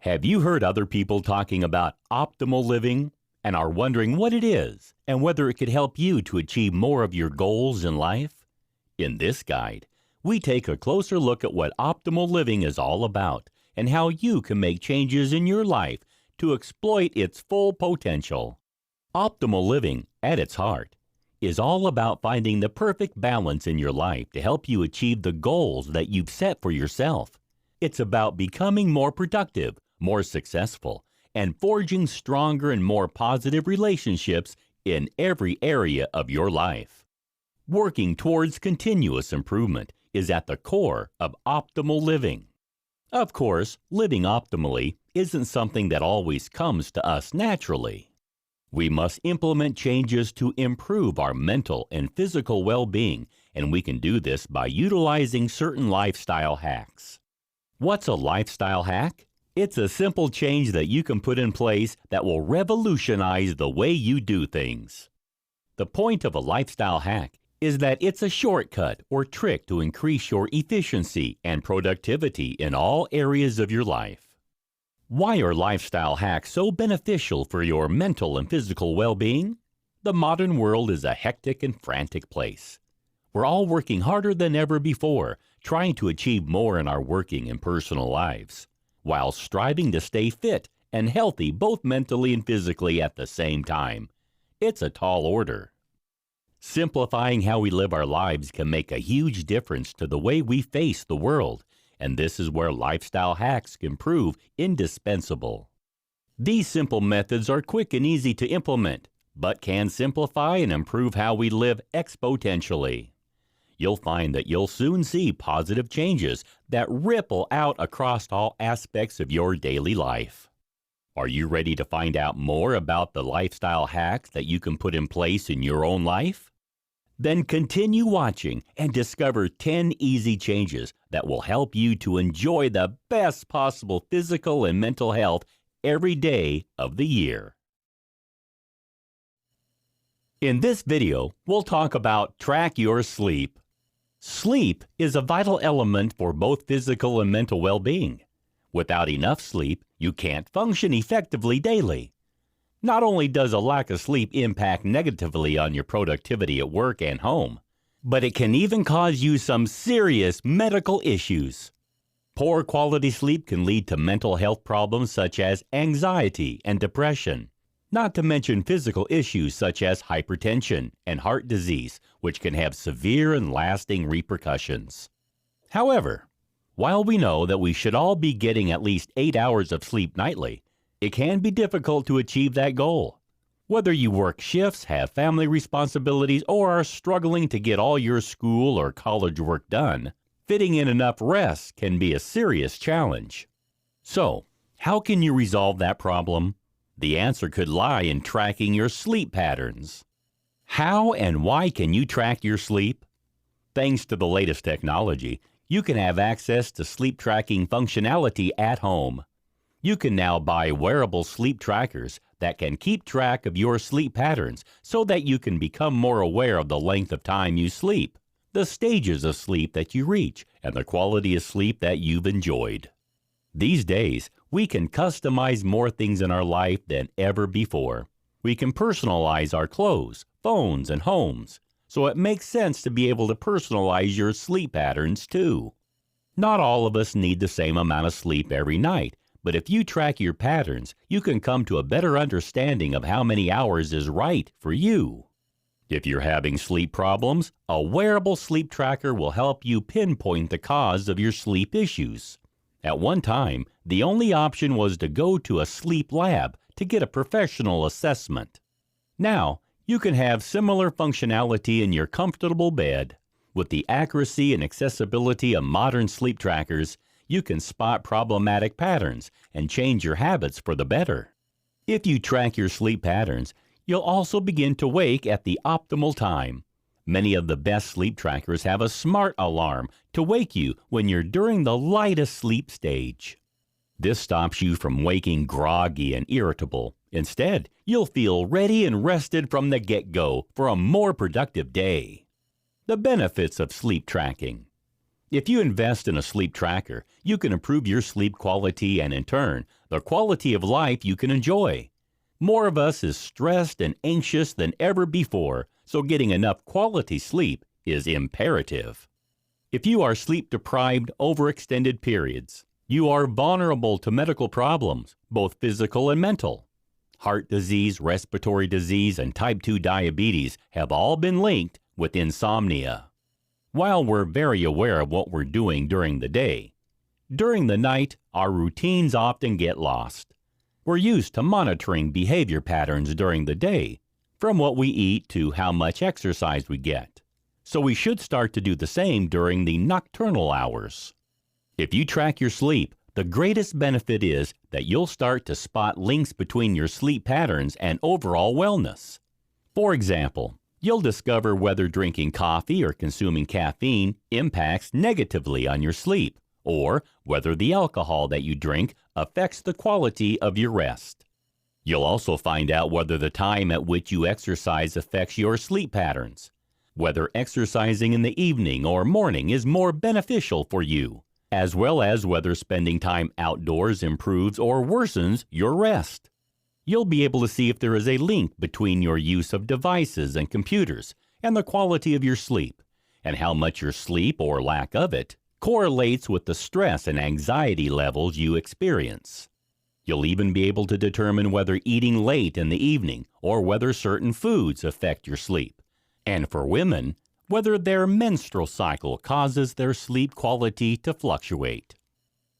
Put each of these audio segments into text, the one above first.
Have you heard other people talking about optimal living and are wondering what it is and whether it could help you to achieve more of your goals in life? In this guide, we take a closer look at what optimal living is all about and how you can make changes in your life to exploit its full potential. Optimal living, at its heart, is all about finding the perfect balance in your life to help you achieve the goals that you've set for yourself. It's about becoming more productive, more successful, and forging stronger and more positive relationships in every area of your life. Working towards continuous improvement is at the core of optimal living. Of course, living optimally isn't something that always comes to us naturally. We must implement changes to improve our mental and physical well-being, and we can do this by utilizing certain lifestyle hacks. What's a lifestyle hack? It's a simple change that you can put in place that will revolutionize the way you do things. The point of a lifestyle hack is that it's a shortcut or trick to increase your efficiency and productivity in all areas of your life. Why are lifestyle hacks so beneficial for your mental and physical well-being? The modern world is a hectic and frantic place. We're all working harder than ever before, trying to achieve more in our working and personal lives, while striving to stay fit and healthy both mentally and physically at the same time. It's a tall order. Simplifying how we live our lives can make a huge difference to the way we face the world, and this is where lifestyle hacks can prove indispensable. These simple methods are quick and easy to implement, but can simplify and improve how we live exponentially. You'll find that you'll soon see positive changes that ripple out across all aspects of your daily life. Are you ready to find out more about the lifestyle hacks that you can put in place in your own life? Then continue watching and discover 10 easy changes that will help you to enjoy the best possible physical and mental health every day of the year. In this video, we'll talk about track your sleep. Sleep is a vital element for both physical and mental well-being. Without enough sleep, you can't function effectively daily. Not only does a lack of sleep impact negatively on your productivity at work and home, but it can even cause you some serious medical issues. Poor quality sleep can lead to mental health problems such as anxiety and depression, not to mention physical issues such as hypertension and heart disease, which can have severe and lasting repercussions. However, while we know that we should all be getting at least 8 hours of sleep nightly, it can be difficult to achieve that goal. Whether you work shifts, have family responsibilities, or are struggling to get all your school or college work done, fitting in enough rest can be a serious challenge. So, how can you resolve that problem? The answer could lie in tracking your sleep patterns. How and why can you track your sleep? Thanks to the latest technology, you can have access to sleep tracking functionality at home. You can now buy wearable sleep trackers that can keep track of your sleep patterns so that you can become more aware of the length of time you sleep, the stages of sleep that you reach, and the quality of sleep that you've enjoyed. These days, we can customize more things in our life than ever before. We can personalize our clothes, phones, and homes, so it makes sense to be able to personalize your sleep patterns too. Not all of us need the same amount of sleep every night, but if you track your patterns, you can come to a better understanding of how many hours is right for you. If you're having sleep problems, a wearable sleep tracker will help you pinpoint the cause of your sleep issues. At one time, the only option was to go to a sleep lab to get a professional assessment. Now, you can have similar functionality in your comfortable bed. With the accuracy and accessibility of modern sleep trackers, you can spot problematic patterns and change your habits for the better. If you track your sleep patterns, you'll also begin to wake at the optimal time. Many of the best sleep trackers have a smart alarm to wake you when you're during the lightest sleep stage. This stops you from waking groggy and irritable. Instead, you'll feel ready and rested from the get-go for a more productive day. The benefits of sleep tracking. If you invest in a sleep tracker, you can improve your sleep quality and, in turn, the quality of life you can enjoy. More of us is stressed and anxious than ever before, so getting enough quality sleep is imperative. If you are sleep deprived over extended periods, you are vulnerable to medical problems, both physical and mental. Heart disease, respiratory disease, and type 2 diabetes have all been linked with insomnia. While we're very aware of what we're doing during the day, during the night, our routines often get lost. We're used to monitoring behavior patterns during the day, from what we eat to how much exercise we get. So we should start to do the same during the nocturnal hours. If you track your sleep, the greatest benefit is that you'll start to spot links between your sleep patterns and overall wellness. For example, you'll discover whether drinking coffee or consuming caffeine impacts negatively on your sleep, or whether the alcohol that you drink affects the quality of your rest. You'll also find out whether the time at which you exercise affects your sleep patterns, whether exercising in the evening or morning is more beneficial for you, as well as whether spending time outdoors improves or worsens your rest. You'll be able to see if there is a link between your use of devices and computers and the quality of your sleep, and how much your sleep, or lack of it, correlates with the stress and anxiety levels you experience. You'll even be able to determine whether eating late in the evening or whether certain foods affect your sleep, and for women, whether their menstrual cycle causes their sleep quality to fluctuate.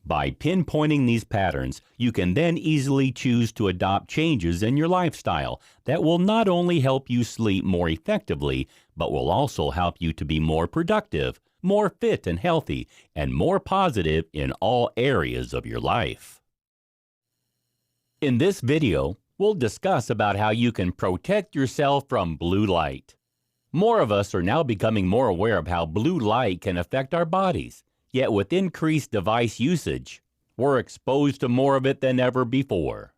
By pinpointing these patterns, you can then easily choose to adopt changes in your lifestyle that will not only help you sleep more effectively, but will also help you to be more productive, more fit and healthy, and more positive in all areas of your life. In this video, we'll discuss about how you can protect yourself from blue light. More of us are now becoming more aware of how blue light can affect our bodies. Yet with increased device usage, we're exposed to more of it than ever before.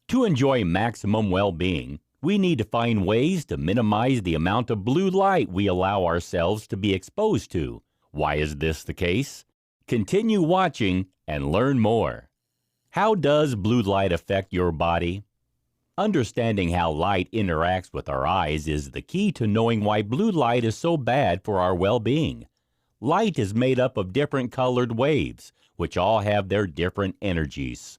To enjoy maximum well-being, we need to find ways to minimize the amount of blue light we allow ourselves to be exposed to. Why is this the case? Continue watching and learn more. How does blue light affect your body? Understanding how light interacts with our eyes is the key to knowing why blue light is so bad for our well-being. Light is made up of different colored waves, which all have their different energies.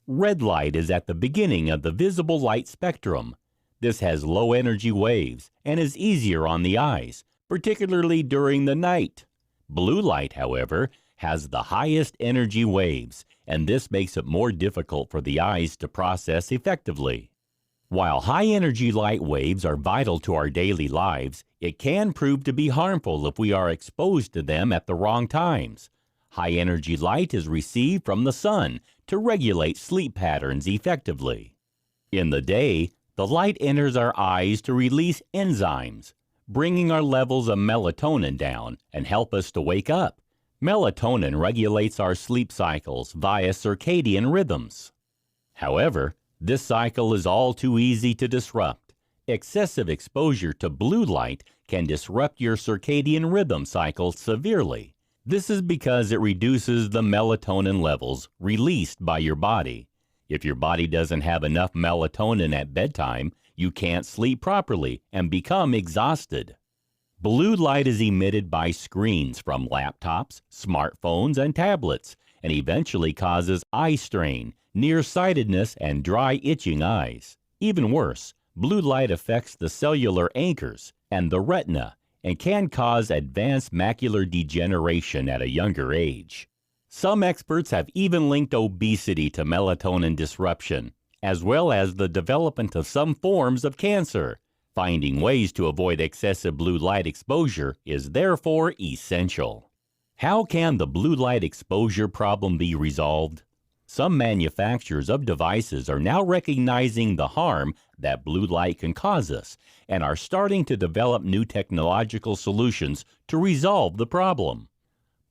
Red light is at the beginning of the visible light spectrum. This has low energy waves and is easier on the eyes, particularly during the night. Blue light, however, has the highest energy waves, and this makes it more difficult for the eyes to process effectively. While high-energy light waves are vital to our daily lives, it can prove to be harmful if we are exposed to them at the wrong times. High-energy light is received from the sun to regulate sleep patterns effectively. In the day, the light enters our eyes to release enzymes, bringing our levels of melatonin down and help us to wake up. Melatonin regulates our sleep cycles via circadian rhythms. However, this cycle is all too easy to disrupt. Excessive exposure to blue light can disrupt your circadian rhythm cycle severely. This is because it reduces the melatonin levels released by your body. If your body doesn't have enough melatonin at bedtime, you can't sleep properly and become exhausted. Blue light is emitted by screens from laptops, smartphones, and tablets, and eventually causes eye strain, nearsightedness, and dry, itching eyes. Even worse, blue light affects the cellular anchors and the retina and can cause advanced macular degeneration at a younger age. Some experts have even linked obesity to melatonin disruption, as well as the development of some forms of cancer. Finding ways to avoid excessive blue light exposure is therefore essential. How can the blue light exposure problem be resolved? Some manufacturers of devices are now recognizing the harm that blue light can cause us and are starting to develop new technological solutions to resolve the problem.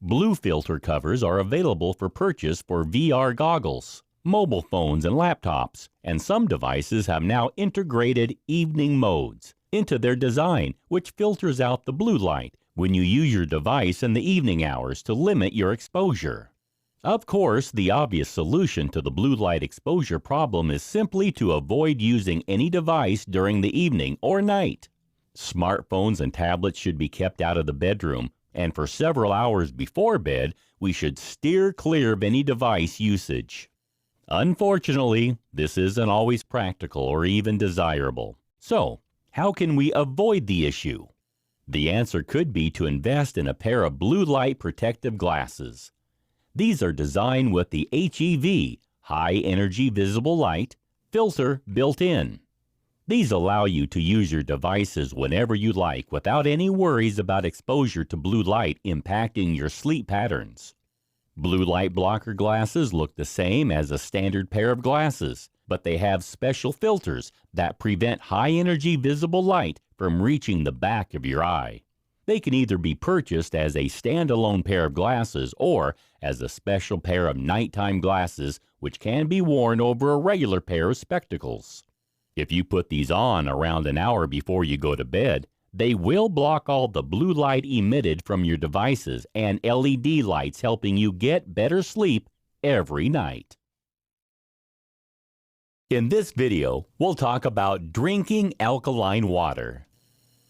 Blue filter covers are available for purchase for VR goggles, mobile phones, and laptops, and some devices have now integrated evening modes into their design, which filters out the blue light when you use your device in the evening hours to limit your exposure. Of course, the obvious solution to the blue light exposure problem is simply to avoid using any device during the evening or night. Smartphones and tablets should be kept out of the bedroom, and for several hours before bed, we should steer clear of any device usage. Unfortunately, this isn't always practical or even desirable. So, how can we avoid the issue? The answer could be to invest in a pair of blue light protective glasses. These are designed with the HEV, High Energy Visible Light, filter built in. These allow you to use your devices whenever you like without any worries about exposure to blue light impacting your sleep patterns. Blue light blocker glasses look the same as a standard pair of glasses, but they have special filters that prevent high-energy visible light from reaching the back of your eye. They can either be purchased as a standalone pair of glasses or as a special pair of nighttime glasses which can be worn over a regular pair of spectacles. If you put these on around an hour before you go to bed, they will block all the blue light emitted from your devices and LED lights, helping you get better sleep every night. In this video, we'll talk about drinking alkaline water.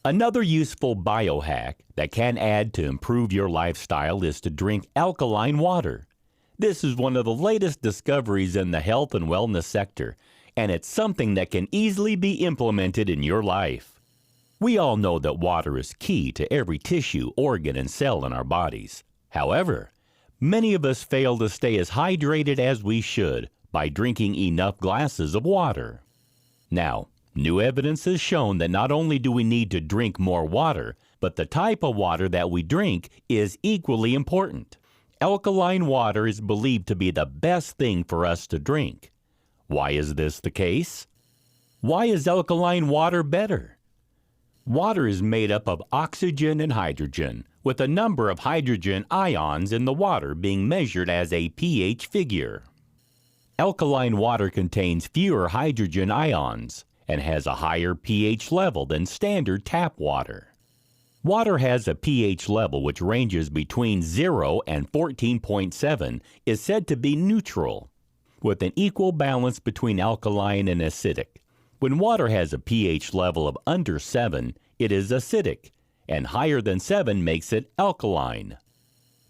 Another useful biohack that can add to improve your lifestyle is to drink alkaline water. This is one of the latest discoveries in the health and wellness sector, and it's something that can easily be implemented in your life. We all know that water is key to every tissue, organ, and cell in our bodies. However, many of us fail to stay as hydrated as we should by drinking enough glasses of water. Now, new evidence has shown that not only do we need to drink more water, but the type of water that we drink is equally important. Alkaline water is believed to be the best thing for us to drink. Why is this the case? Why is alkaline water better? Water is made up of oxygen and hydrogen, with a number of hydrogen ions in the water being measured as a pH figure. Alkaline water contains fewer hydrogen ions and has a higher pH level than standard tap water. Water has a pH level which ranges between 0 and 14.7, is said to be neutral, with an equal balance between alkaline and acidic. When water has a pH level of under 7, it is acidic, and higher than 7 makes it alkaline.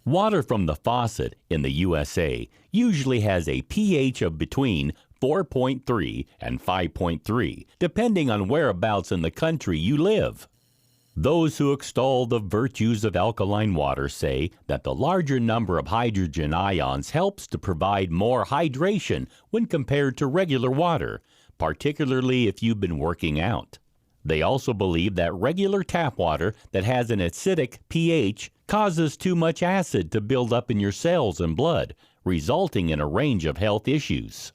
Water from the faucet in the USA usually has a pH of between 4.3 and 5.3, depending on whereabouts in the country you live. Those who extol the virtues of alkaline water say that the larger number of hydrogen ions helps to provide more hydration when compared to regular water, particularly if you've been working out. They also believe that regular tap water that has an acidic pH causes too much acid to build up in your cells and blood, resulting in a range of health issues.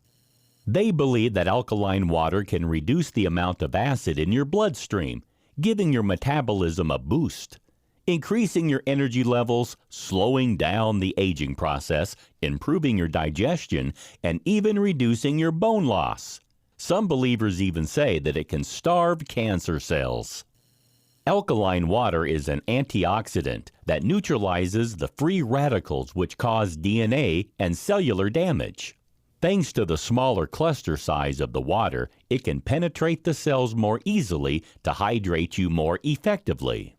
They believe that alkaline water can reduce the amount of acid in your bloodstream, giving your metabolism a boost, increasing your energy levels, slowing down the aging process, improving your digestion, and even reducing your bone loss. Some believers even say that it can starve cancer cells. Alkaline water is an antioxidant that neutralizes the free radicals which cause DNA and cellular damage. Thanks to the smaller cluster size of the water, it can penetrate the cells more easily to hydrate you more effectively.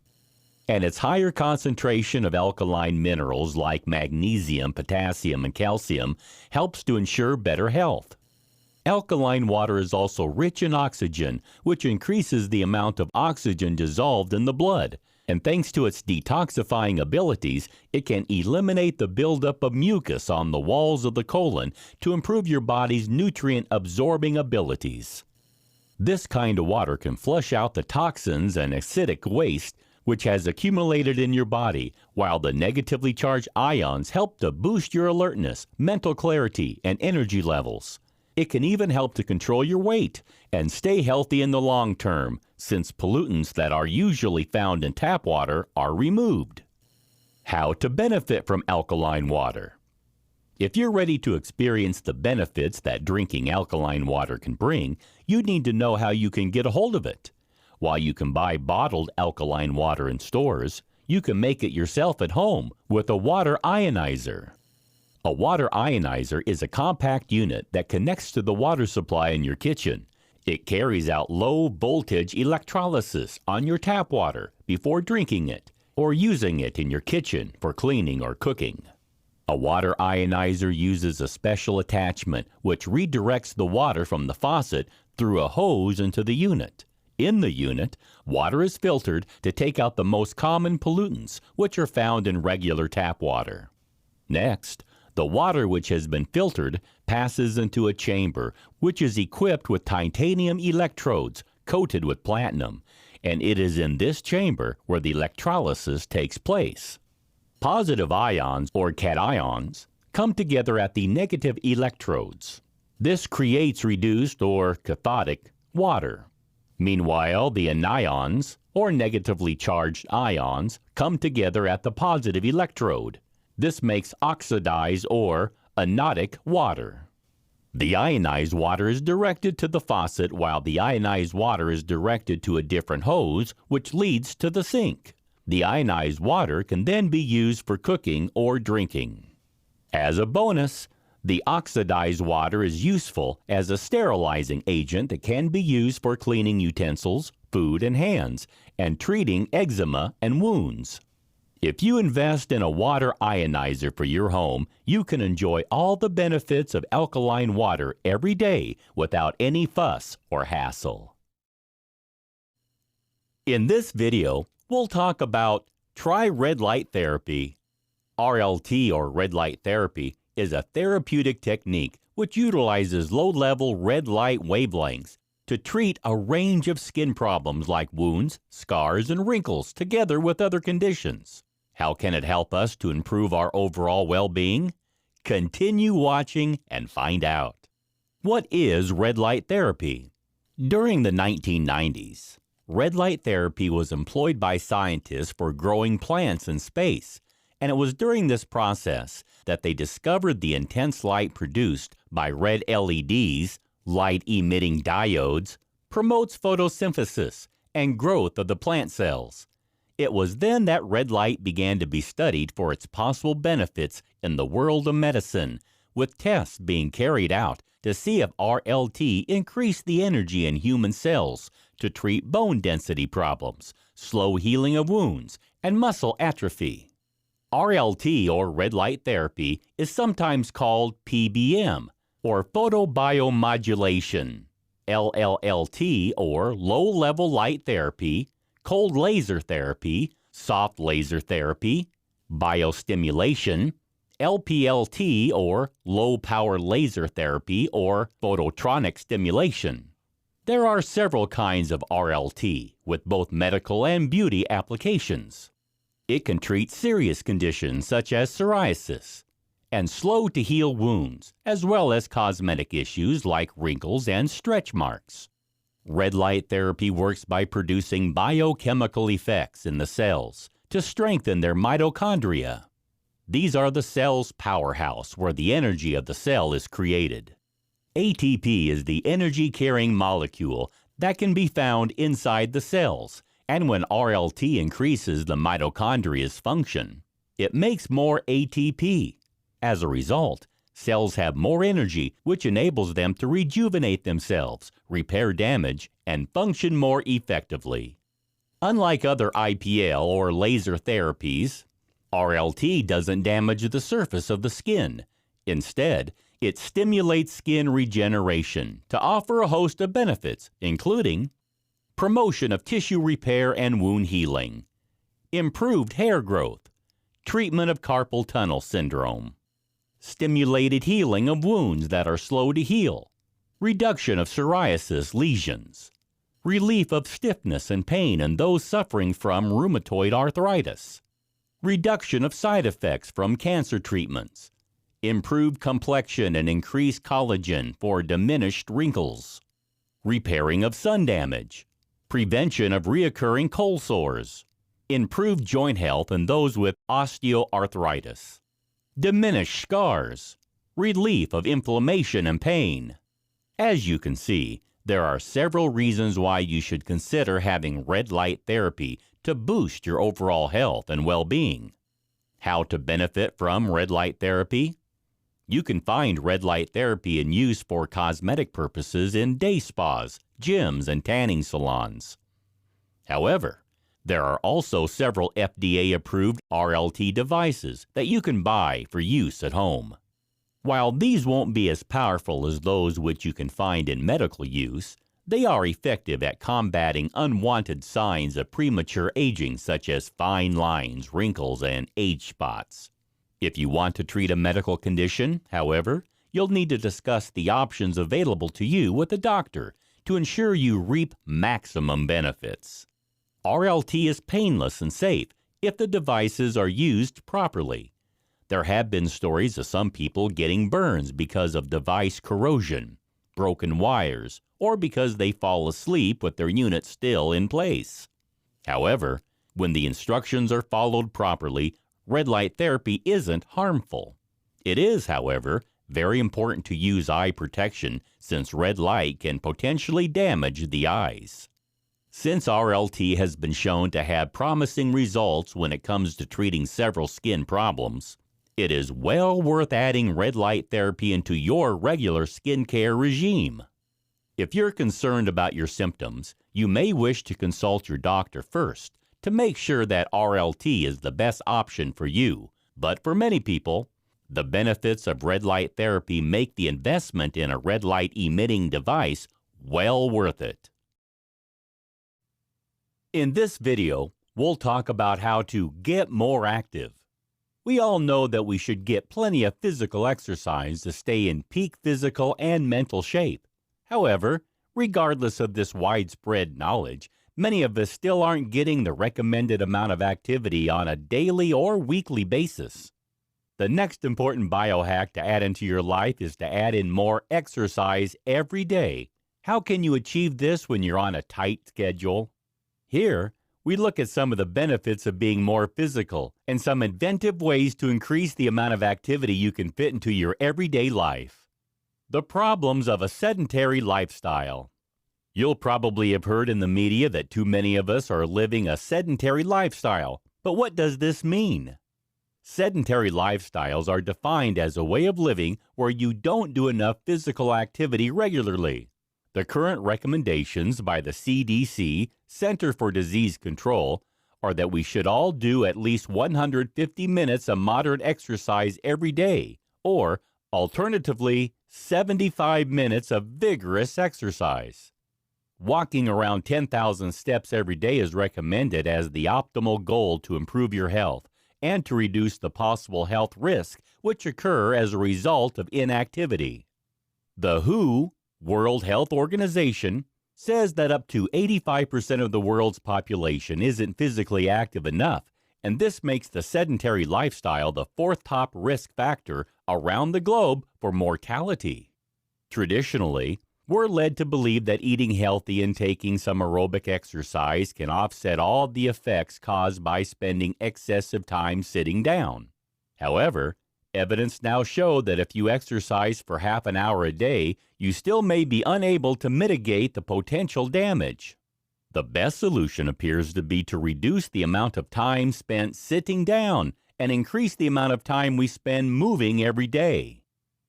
And its higher concentration of alkaline minerals like magnesium, potassium, and calcium helps to ensure better health. Alkaline water is also rich in oxygen, which increases the amount of oxygen dissolved in the blood. And thanks to its detoxifying abilities, it can eliminate the buildup of mucus on the walls of the colon to improve your body's nutrient-absorbing abilities. This kind of water can flush out the toxins and acidic waste which has accumulated in your body, while the negatively charged ions help to boost your alertness, mental clarity, and energy levels. It can even help to control your weight and stay healthy in the long term, since pollutants that are usually found in tap water are removed. How to benefit from alkaline water. If you're ready to experience the benefits that drinking alkaline water can bring, you need to know how you can get a hold of it. While you can buy bottled alkaline water in stores, You can make it yourself at home with a water ionizer. A water ionizer is a compact unit that connects to the water supply in your kitchen. It carries out low-voltage electrolysis on your tap water before drinking it or using it in your kitchen for cleaning or cooking. A water ionizer uses a special attachment which redirects the water from the faucet through a hose into the unit. In the unit, water is filtered to take out the most common pollutants which are found in regular tap water. Next, the water which has been filtered passes into a chamber which is equipped with titanium electrodes coated with platinum, and it is in this chamber where the electrolysis takes place. Positive ions, or cations, come together at the negative electrodes. This creates reduced or cathodic water. Meanwhile, the anions, or negatively charged ions, come together at the positive electrode. This makes oxidized or anodic water. The ionized water is directed to the faucet while the ionized water is directed to a different hose which leads to the sink. The ionized water can then be used for cooking or drinking. As a bonus, the oxidized water is useful as a sterilizing agent that can be used for cleaning utensils, food, and hands, and treating eczema and wounds. If you invest in a water ionizer for your home, you can enjoy all the benefits of alkaline water every day without any fuss or hassle. In this video, we'll talk about try red light therapy. RLT, or red light therapy, is a therapeutic technique which utilizes low-level red light wavelengths to treat a range of skin problems like wounds, scars, and wrinkles together with other conditions. How can it help us to improve our overall well-being? Continue watching and find out. What is red light therapy? During the 1990s, red light therapy was employed by scientists for growing plants in space, and it was during this process that they discovered the intense light produced by red LEDs, light-emitting diodes, promotes photosynthesis and growth of the plant cells. It was then that red light began to be studied for its possible benefits in the world of medicine, with tests being carried out to see if RLT increased the energy in human cells to treat bone density problems, slow healing of wounds, and muscle atrophy. RLT, or red light therapy, is sometimes called PBM, or photobiomodulation, LLLT, or low-level light therapy, cold laser therapy, soft laser therapy, biostimulation, LPLT, or low-power laser therapy, or phototronic stimulation. There are several kinds of RLT, with both medical and beauty applications. It can treat serious conditions such as psoriasis and slow-to-heal wounds, as well as cosmetic issues like wrinkles and stretch marks. Red light therapy works by producing biochemical effects in the cells to strengthen their mitochondria. These are the cell's powerhouse where the energy of the cell is created. ATP is the energy-carrying molecule that can be found inside the cells, and when RLT increases the mitochondria's function, it makes more ATP. As a result, cells have more energy, which enables them to rejuvenate themselves, repair damage, and function more effectively. Unlike other IPL or laser therapies, RLT doesn't damage the surface of the skin. Instead, it stimulates skin regeneration to offer a host of benefits, including promotion of tissue repair and wound healing, improved hair growth, treatment of carpal tunnel syndrome, stimulated healing of wounds that are slow to heal, reduction of psoriasis lesions, relief of stiffness and pain in those suffering from rheumatoid arthritis, reduction of side effects from cancer treatments, improved complexion and increased collagen for diminished wrinkles, repairing of sun damage, prevention of recurring cold sores, improved joint health in those with osteoarthritis, diminish scars, relief of inflammation and pain. As you can see, there are several reasons why you should consider having red light therapy to boost your overall health and well-being. How to benefit from red light therapy? You can find red light therapy in use for cosmetic purposes in day spas, gyms, and tanning salons. However, there are also several FDA-approved RLT devices that you can buy for use at home. While these won't be as powerful as those which you can find in medical use, they are effective at combating unwanted signs of premature aging such as fine lines, wrinkles, and age spots. If you want to treat a medical condition, however, you'll need to discuss the options available to you with a doctor to ensure you reap maximum benefits. RLT is painless and safe if the devices are used properly. There have been stories of some people getting burns because of device corrosion, broken wires, or because they fall asleep with their unit still in place. However, when the instructions are followed properly, red light therapy isn't harmful. It is, however, very important to use eye protection since red light can potentially damage the eyes. Since RLT has been shown to have promising results when it comes to treating several skin problems, it is well worth adding red light therapy into your regular skincare regime. If you're concerned about your symptoms, you may wish to consult your doctor first to make sure that RLT is the best option for you. But for many people, the benefits of red light therapy make the investment in a red light emitting device well worth it. In this video, we'll talk about how to get more active. We all know that we should get plenty of physical exercise to stay in peak physical and mental shape. However, regardless of this widespread knowledge, many of us still aren't getting the recommended amount of activity on a daily or weekly basis. The next important biohack to add into your life is to add in more exercise every day. How can you achieve this when you're on a tight schedule? Here, we look at some of the benefits of being more physical and some inventive ways to increase the amount of activity you can fit into your everyday life. The problems of a sedentary lifestyle. You'll probably have heard in the media that too many of us are living a sedentary lifestyle. But what does this mean? Sedentary lifestyles are defined as a way of living where you don't do enough physical activity regularly. The current recommendations by the CDC, Center for Disease Control, are that we should all do at least 150 minutes of moderate exercise every day, or alternatively, 75 minutes of vigorous exercise. Walking around 10,000 steps every day is recommended as the optimal goal to improve your health and to reduce the possible health risks which occur as a result of inactivity. The WHO, World Health Organization, says that up to 85% of the world's population isn't physically active enough, and this makes the sedentary lifestyle the fourth top risk factor around the globe for mortality. Traditionally, we're led to believe that eating healthy and taking some aerobic exercise can offset all the effects caused by spending excessive time sitting down. However, evidence now show that if you exercise for half an hour a day, you still may be unable to mitigate the potential damage. The best solution appears to be to reduce the amount of time spent sitting down and increase the amount of time we spend moving every day.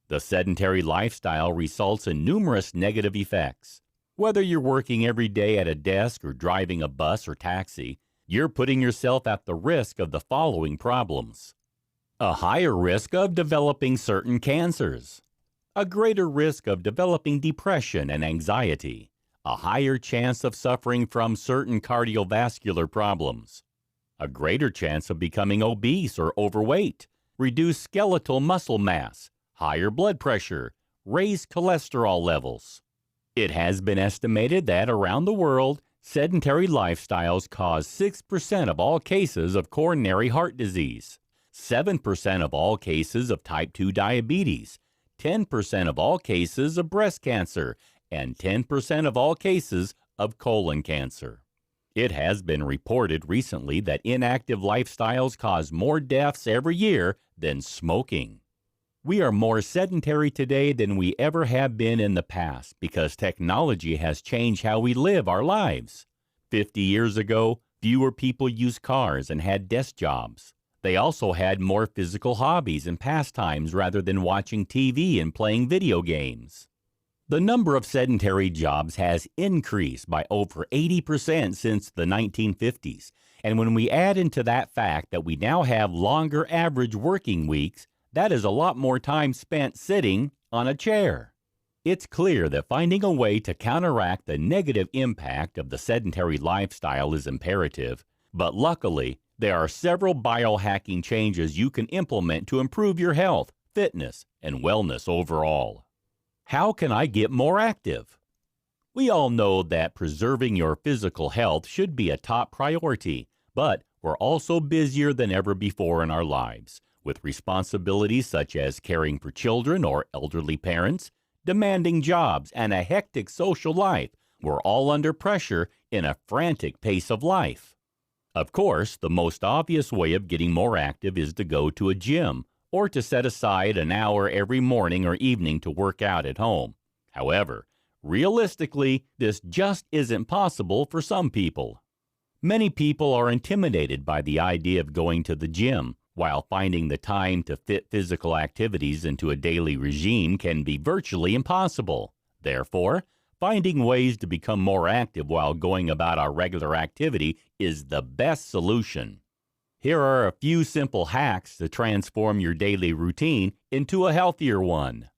The sedentary lifestyle results in numerous negative effects. Whether you're working every day at a desk or driving a bus or taxi, you're putting yourself at the risk of the following problems: a higher risk of developing certain cancers, a greater risk of developing depression and anxiety, a higher chance of suffering from certain cardiovascular problems, a greater chance of becoming obese or overweight, reduced skeletal muscle mass, higher blood pressure, raised cholesterol levels. It has been estimated that around the world, sedentary lifestyles cause 6% of all cases of coronary heart disease, 7% of all cases of type 2 diabetes, 10% of all cases of breast cancer, and 10% of all cases of colon cancer. It has been reported recently that inactive lifestyles cause more deaths every year than smoking. We are more sedentary today than we ever have been in the past because technology has changed how we live our lives. 50 years ago, Fewer people used cars and had desk jobs. They also had more physical hobbies and pastimes rather than watching TV and playing video games. The number of sedentary jobs has increased by over 80% since the 1950s. And when we add into that fact that we now have longer average working weeks, that is a lot more time spent sitting on a chair. It's clear that finding a way to counteract the negative impact of the sedentary lifestyle is imperative, but luckily, there are several biohacking changes you can implement to improve your health, fitness, and wellness overall. How can I get more active? We all know that preserving your physical health should be a top priority, but we're also busier than ever before in our lives, with responsibilities such as caring for children or elderly parents, demanding jobs, and a hectic social life. We're all under pressure in a frantic pace of life. Of course, the most obvious way of getting more active is to go to a gym or to set aside an hour every morning or evening to work out at home. However, realistically, this just isn't possible for some people. Many people are intimidated by the idea of going to the gym, while finding the time to fit physical activities into a daily regime can be virtually impossible. Therefore, finding ways to become more active while going about our regular activity is the best solution. Here are a few simple hacks to transform your daily routine into a healthier one.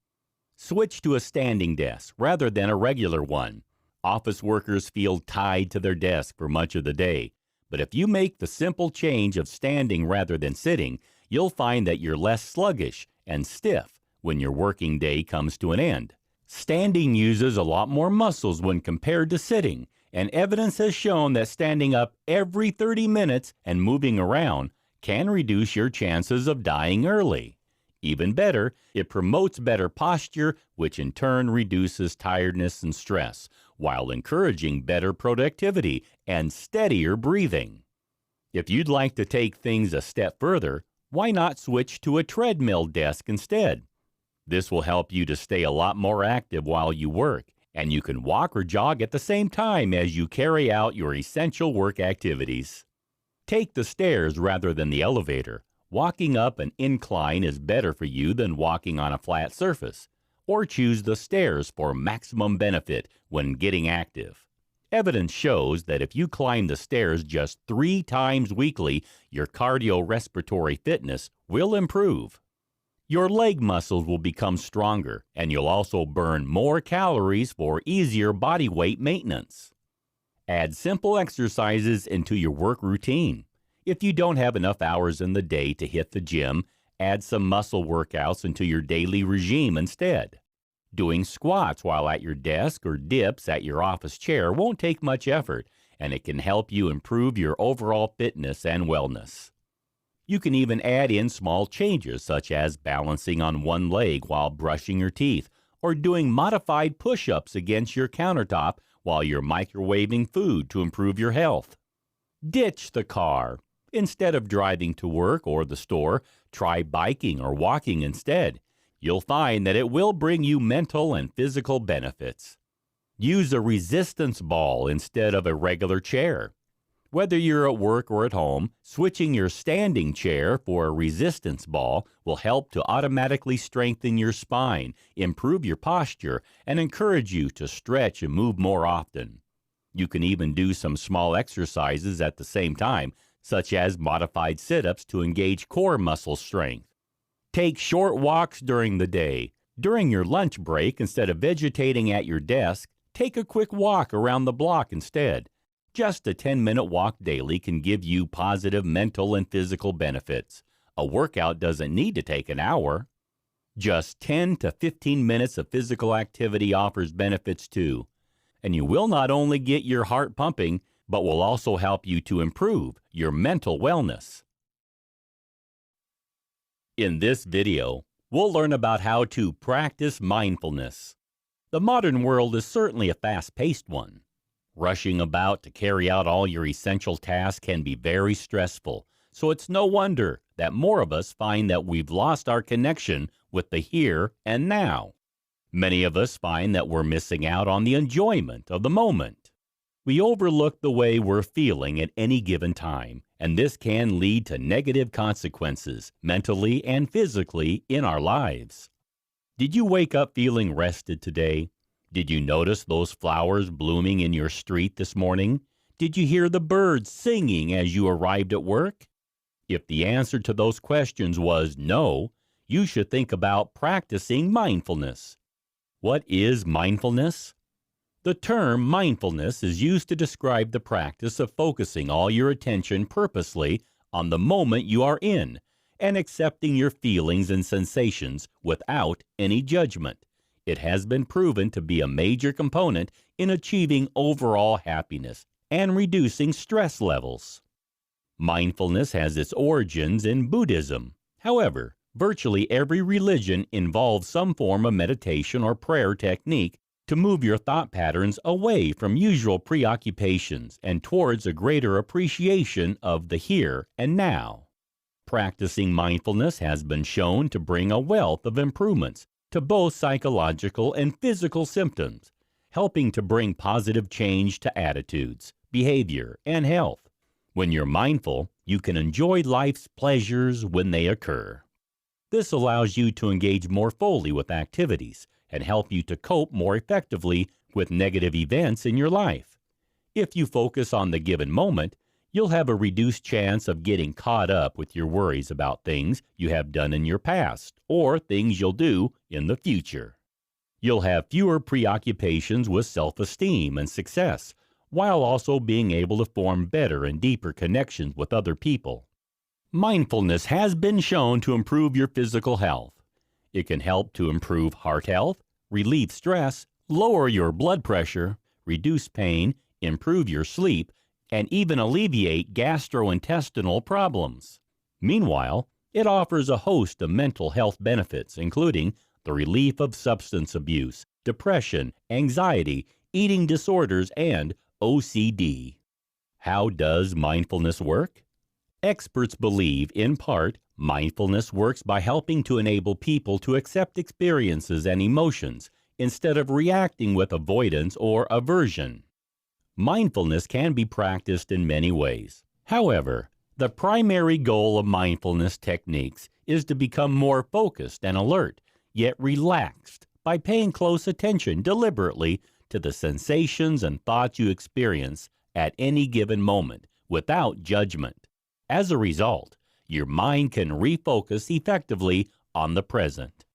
Switch to a standing desk rather than a regular one. Office workers feel tied to their desk for much of the day, but if you make the simple change of standing rather than sitting, you'll find that you're less sluggish and stiff when your working day comes to an end. Standing uses a lot more muscles when compared to sitting, and evidence has shown that standing up every 30 minutes and moving around can reduce your chances of dying early. Even better, it promotes better posture, which in turn reduces tiredness and stress, while encouraging better productivity and steadier breathing. If you'd like to take things a step further, why not switch to a treadmill desk instead? This will help you to stay a lot more active while you work, and you can walk or jog at the same time as you carry out your essential work activities. Take the stairs rather than the elevator. Walking up an incline is better for you than walking on a flat surface. Or choose the stairs for maximum benefit when getting active. Evidence shows that if you climb the stairs just 3 times weekly, your cardiorespiratory fitness will improve. Your leg muscles will become stronger, and you'll also burn more calories for easier body weight maintenance. Add simple exercises into your work routine. If you don't have enough hours in the day to hit the gym, add some muscle workouts into your daily regime instead. Doing squats while at your desk or dips at your office chair won't take much effort, and it can help you improve your overall fitness and wellness. You can even add in small changes such as balancing on one leg while brushing your teeth or doing modified push-ups against your countertop while you're microwaving food to improve your health. Ditch the car. Instead of driving to work or the store, try biking or walking instead. You'll find that it will bring you mental and physical benefits. Use a resistance ball instead of a regular chair. Whether you're at work or at home, switching your standing chair for a resistance ball will help to automatically strengthen your spine, improve your posture, and encourage you to stretch and move more often. You can even do some small exercises at the same time, such as modified sit-ups to engage core muscle strength. Take short walks during the day. During your lunch break, instead of vegetating at your desk, take a quick walk around the block instead. Just a 10-minute walk daily can give you positive mental and physical benefits. A workout doesn't need to take an hour. Just 10 to 15 minutes of physical activity offers benefits too. And you will not only get your heart pumping, but will also help you to improve your mental wellness. In this video, we'll learn about how to practice mindfulness. The modern world is certainly a fast-paced one. Rushing about to carry out all your essential tasks can be very stressful, so it's no wonder that more of us find that we've lost our connection with the here and now. Many of us find that we're missing out on the enjoyment of the moment. We overlook the way we're feeling at any given time, and this can lead to negative consequences mentally and physically in our lives. Did you wake up feeling rested today? Did you notice those flowers blooming in your street this morning? Did you hear the birds singing as you arrived at work? If the answer to those questions was no, you should think about practicing mindfulness. What is mindfulness? The term mindfulness is used to describe the practice of focusing all your attention purposely on the moment you are in and accepting your feelings and sensations without any judgment. It has been proven to be a major component in achieving overall happiness and reducing stress levels. Mindfulness has its origins in Buddhism. However, virtually every religion involves some form of meditation or prayer technique to move your thought patterns away from usual preoccupations and towards a greater appreciation of the here and now. Practicing mindfulness has been shown to bring a wealth of improvements to both psychological and physical symptoms, helping to bring positive change to attitudes, behavior, and health. When you're mindful, you can enjoy life's pleasures when they occur. This allows you to engage more fully with activities and help you to cope more effectively with negative events in your life. If you focus on the given moment, you'll have a reduced chance of getting caught up with your worries about things you have done in your past or things you'll do in the future. You'll have fewer preoccupations with self-esteem and success, while also being able to form better and deeper connections with other people. Mindfulness has been shown to improve your physical health. It can help to improve heart health, relieve stress, lower your blood pressure, reduce pain, improve your sleep, and even alleviate gastrointestinal problems. Meanwhile, it offers a host of mental health benefits, including the relief of substance abuse, depression, anxiety, eating disorders, and OCD. How does mindfulness work? Experts believe, in part, mindfulness works by helping to enable people to accept experiences and emotions instead of reacting with avoidance or aversion. Mindfulness can be practiced in many ways. However, the primary goal of mindfulness techniques is to become more focused and alert, yet relaxed, by paying close attention deliberately to the sensations and thoughts you experience at any given moment without judgment. As a result, your mind can refocus effectively on the present.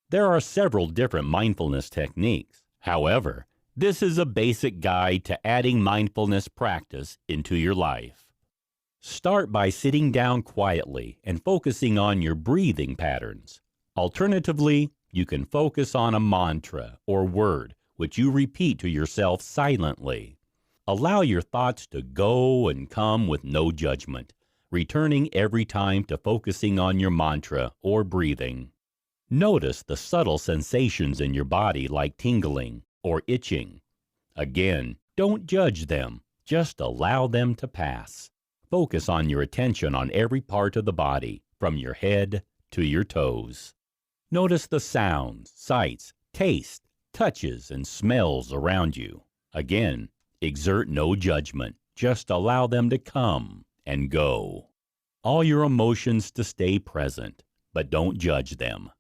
There are several different mindfulness techniques. However, this is a basic guide to adding mindfulness practice into your life. Start by sitting down quietly and focusing on your breathing patterns. Alternatively, you can focus on a mantra or word which you repeat to yourself silently. Allow your thoughts to go and come with no judgment, returning every time to focusing on your mantra or breathing. Notice the subtle sensations in your body like tingling or itching. Again, don't judge them, just allow them to pass. Focus on your attention on every part of the body, from your head to your toes. Notice the sounds, sights, tastes, touches, and smells around you. Again, exert no judgment, just allow them to come and go. All your emotions to stay present, but don't judge them.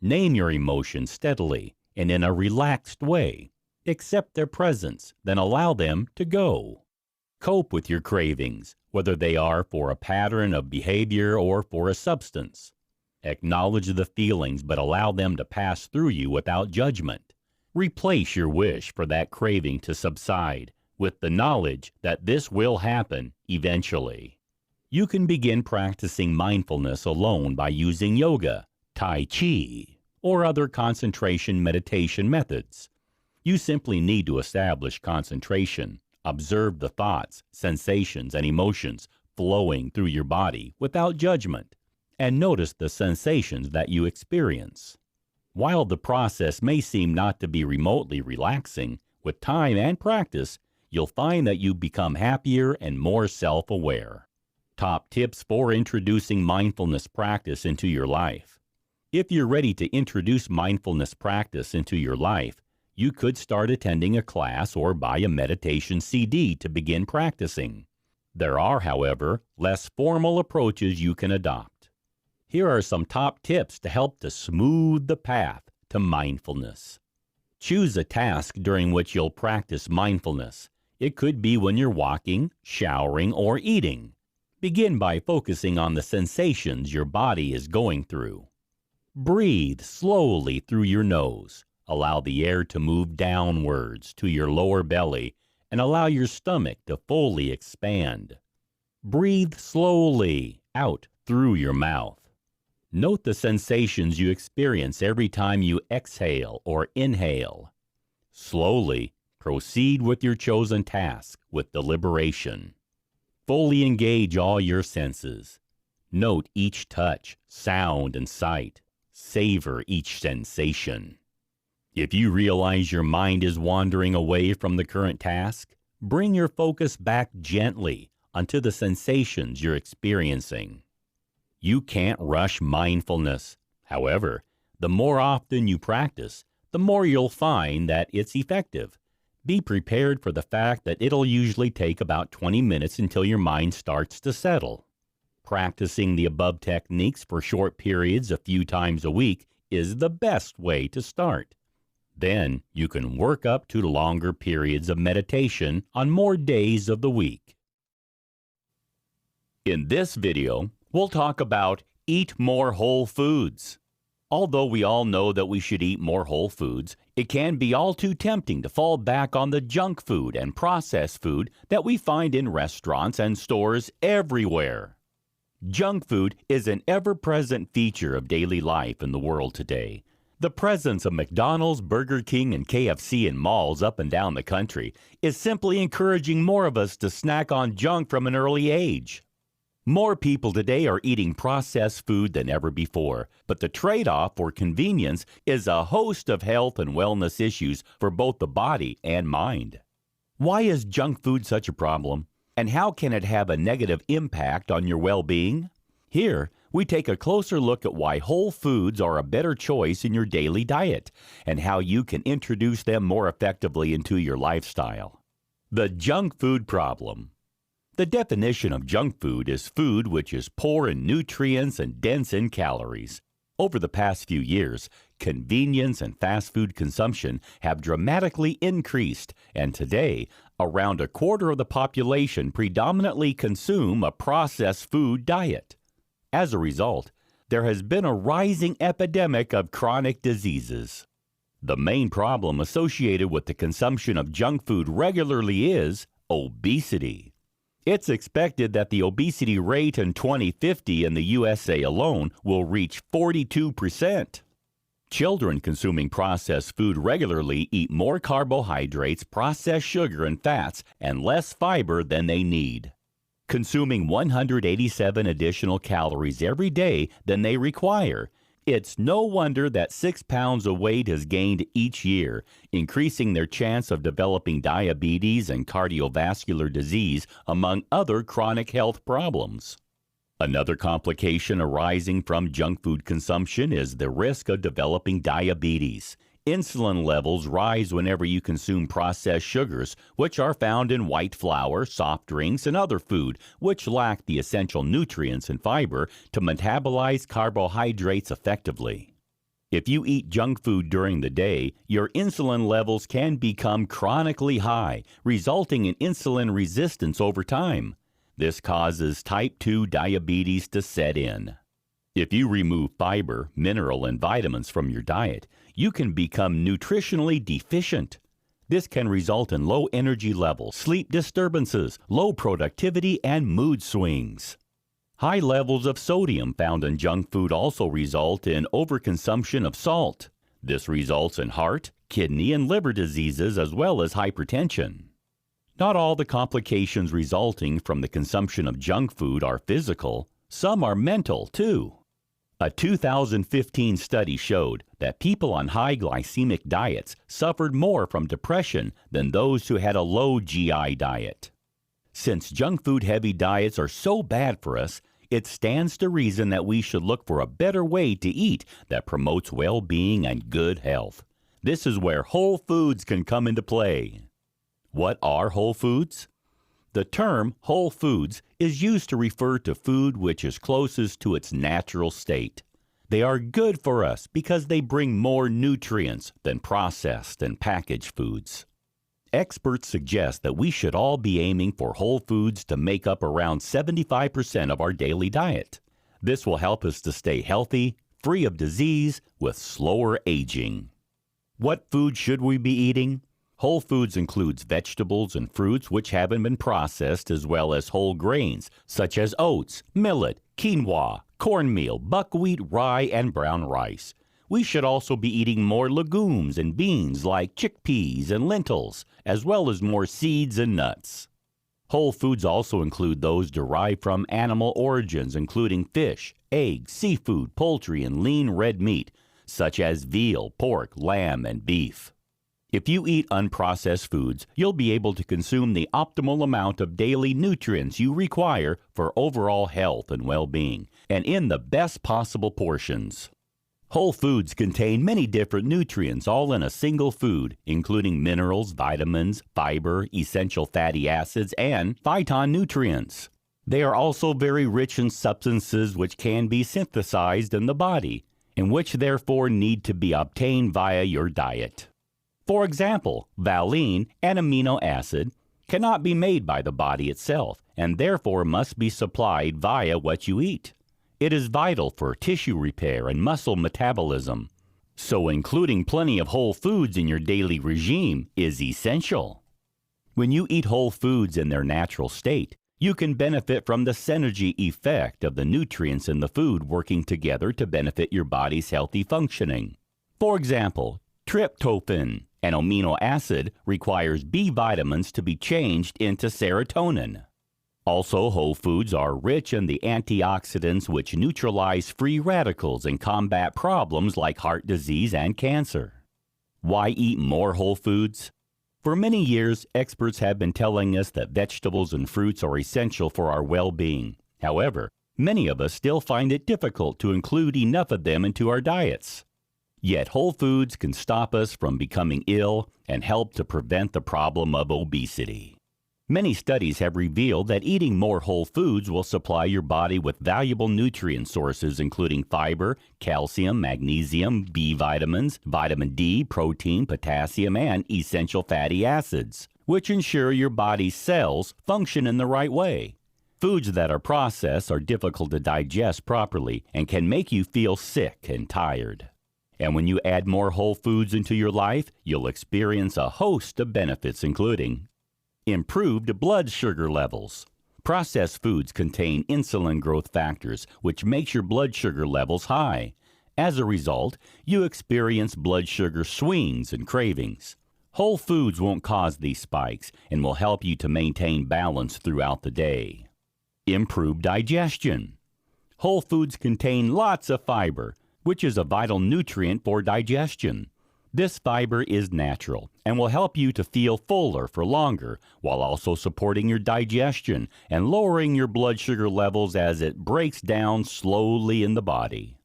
Name your emotions steadily and in a relaxed way. Accept their presence, then allow them to go. Cope with your cravings, whether they are for a pattern of behavior or for a substance. Acknowledge the feelings, but allow them to pass through you without judgment. Replace your wish for that craving to subside with the knowledge that this will happen eventually. You can begin practicing mindfulness alone by using yoga, tai chi, or other concentration meditation methods. You simply need to establish concentration, observe the thoughts, sensations, and emotions flowing through your body without judgment, and notice the sensations that you experience. While the process may seem not to be remotely relaxing, with time and practice, you'll find that you become happier and more self-aware. Top tips for introducing mindfulness practice into your life. If you're ready to introduce mindfulness practice into your life, You could start attending a class or buy a meditation CD to begin practicing. There are, however, less formal approaches you can adopt. Here are some top tips to help to smooth the path to mindfulness. Choose a task during which you'll practice mindfulness. It could be when you're walking, showering, or eating. Begin by focusing on the sensations your body is going through. Breathe slowly through your nose. Allow the air to move downwards to your lower belly and allow your stomach to fully expand. Breathe slowly out through your mouth. Note the sensations you experience every time you exhale or inhale. Slowly proceed with your chosen task with deliberation. Fully engage all your senses. Note each touch, sound, and sight. Savor each sensation. If you realize your mind is wandering away from the current task, bring your focus back gently onto the sensations you're experiencing. You can't rush mindfulness. However, the more often you practice, the more you'll find that it's effective. Be prepared for the fact that it'll usually take about 20 minutes until your mind starts to settle. Practicing the above techniques for short periods a few times a week is the best way to start. Then you can work up to longer periods of meditation on more days of the week. In this video, we'll talk about eat more whole foods. Although we all know that we should eat more whole foods, it can be all too tempting to fall back on the junk food and processed food that we find in restaurants and stores everywhere. Junk food is an ever-present feature of daily life in the world today. The presence of McDonald's, Burger King, and KFC in malls up and down the country is simply encouraging more of us to snack on junk from an early age. More people today are eating processed food than ever before, but the trade-off for convenience is a host of health and wellness issues for both the body and mind. Why is junk food such a problem, and how can it have a negative impact on your well-being? Here, we take a closer look at why whole foods are a better choice in your daily diet, and how you can introduce them more effectively into your lifestyle. The junk food problem. The definition of junk food is food which is poor in nutrients and dense in calories. Over the past few years, convenience and fast food consumption have dramatically increased, and today, around a quarter of the population predominantly consume a processed food diet. As a result, there has been a rising epidemic of chronic diseases. The main problem associated with the consumption of junk food regularly is obesity. It's expected that the obesity rate in 2050 in the USA alone will reach 42%. Children consuming processed food regularly eat more carbohydrates, processed sugar, and fats, and less fiber than they need, consuming 187 additional calories every day than they require. It's no wonder that 6 pounds of weight is gained each year, increasing their chance of developing diabetes and cardiovascular disease, among other chronic health problems. Another complication arising from junk food consumption is the risk of developing diabetes. Insulin levels rise whenever you consume processed sugars, which are found in white flour, soft drinks, and other food, which lack the essential nutrients and fiber to metabolize carbohydrates effectively. If you eat junk food during the day, your insulin levels can become chronically high, resulting in insulin resistance over time. This causes type 2 diabetes to set in. If you remove fiber, mineral, and vitamins from your diet, you can become nutritionally deficient. This can result in low energy levels, sleep disturbances, low productivity, and mood swings. High levels of sodium found in junk food also result in overconsumption of salt. This results in heart, kidney, and liver diseases as well as hypertension. Not all the complications resulting from the consumption of junk food are physical. Some are mental, too. A 2015 study showed that people on high glycemic diets suffered more from depression than those who had a low GI diet. Since junk food heavy diets are so bad for us, it stands to reason that we should look for a better way to eat that promotes well-being and good health. This is where whole foods can come into play. What are whole foods? The term whole foods is used to refer to food which is closest to its natural state. They are good for us because they bring more nutrients than processed and packaged foods. Experts suggest that we should all be aiming for whole foods to make up around 75% of our daily diet. This will help us to stay healthy, free of disease, with slower aging. What food should we be eating? Whole foods includes vegetables and fruits which haven't been processed, as well as whole grains such as oats, millet, quinoa, cornmeal, buckwheat, rye, and brown rice. We should also be eating more legumes and beans like chickpeas and lentils, as well as more seeds and nuts. Whole foods also include those derived from animal origins, including fish, eggs, seafood, poultry, and lean red meat, such as veal, pork, lamb, and beef. If you eat unprocessed foods, you'll be able to consume the optimal amount of daily nutrients you require for overall health and well-being, and in the best possible portions. Whole foods contain many different nutrients all in a single food, including minerals, vitamins, fiber, essential fatty acids, and phytonutrients. They are also very rich in substances which can be synthesized in the body, and which therefore need to be obtained via your diet. For example, valine, an amino acid, cannot be made by the body itself, and therefore must be supplied via what you eat. It is vital for tissue repair and muscle metabolism, so including plenty of whole foods in your daily regime is essential. When you eat whole foods in their natural state, you can benefit from the synergy effect of the nutrients in the food working together to benefit your body's healthy functioning. For example, tryptophan, an amino acid, requires B vitamins to be changed into serotonin. Also, whole foods are rich in the antioxidants which neutralize free radicals and combat problems like heart disease and cancer. Why eat more whole foods? For many years, experts have been telling us that vegetables and fruits are essential for our well-being. However, many of us still find it difficult to include enough of them into our diets. Yet whole foods can stop us from becoming ill and help to prevent the problem of obesity. Many studies have revealed that eating more whole foods will supply your body with valuable nutrient sources including fiber, calcium, magnesium, B vitamins, vitamin D, protein, potassium, and essential fatty acids, which ensure your body's cells function in the right way. Foods that are processed are difficult to digest properly and can make you feel sick and tired. And when you add more whole foods into your life, you'll experience a host of benefits including improved blood sugar levels. Processed foods contain insulin growth factors, which makes your blood sugar levels high. As a result, you experience blood sugar swings and cravings. Whole foods won't cause these spikes and will help you to maintain balance throughout the day. Improved digestion. Whole foods contain lots of fiber, which is a vital nutrient for digestion. This fiber is natural and will help you to feel fuller for longer while also supporting your digestion and lowering your blood sugar levels as it breaks down slowly in the body.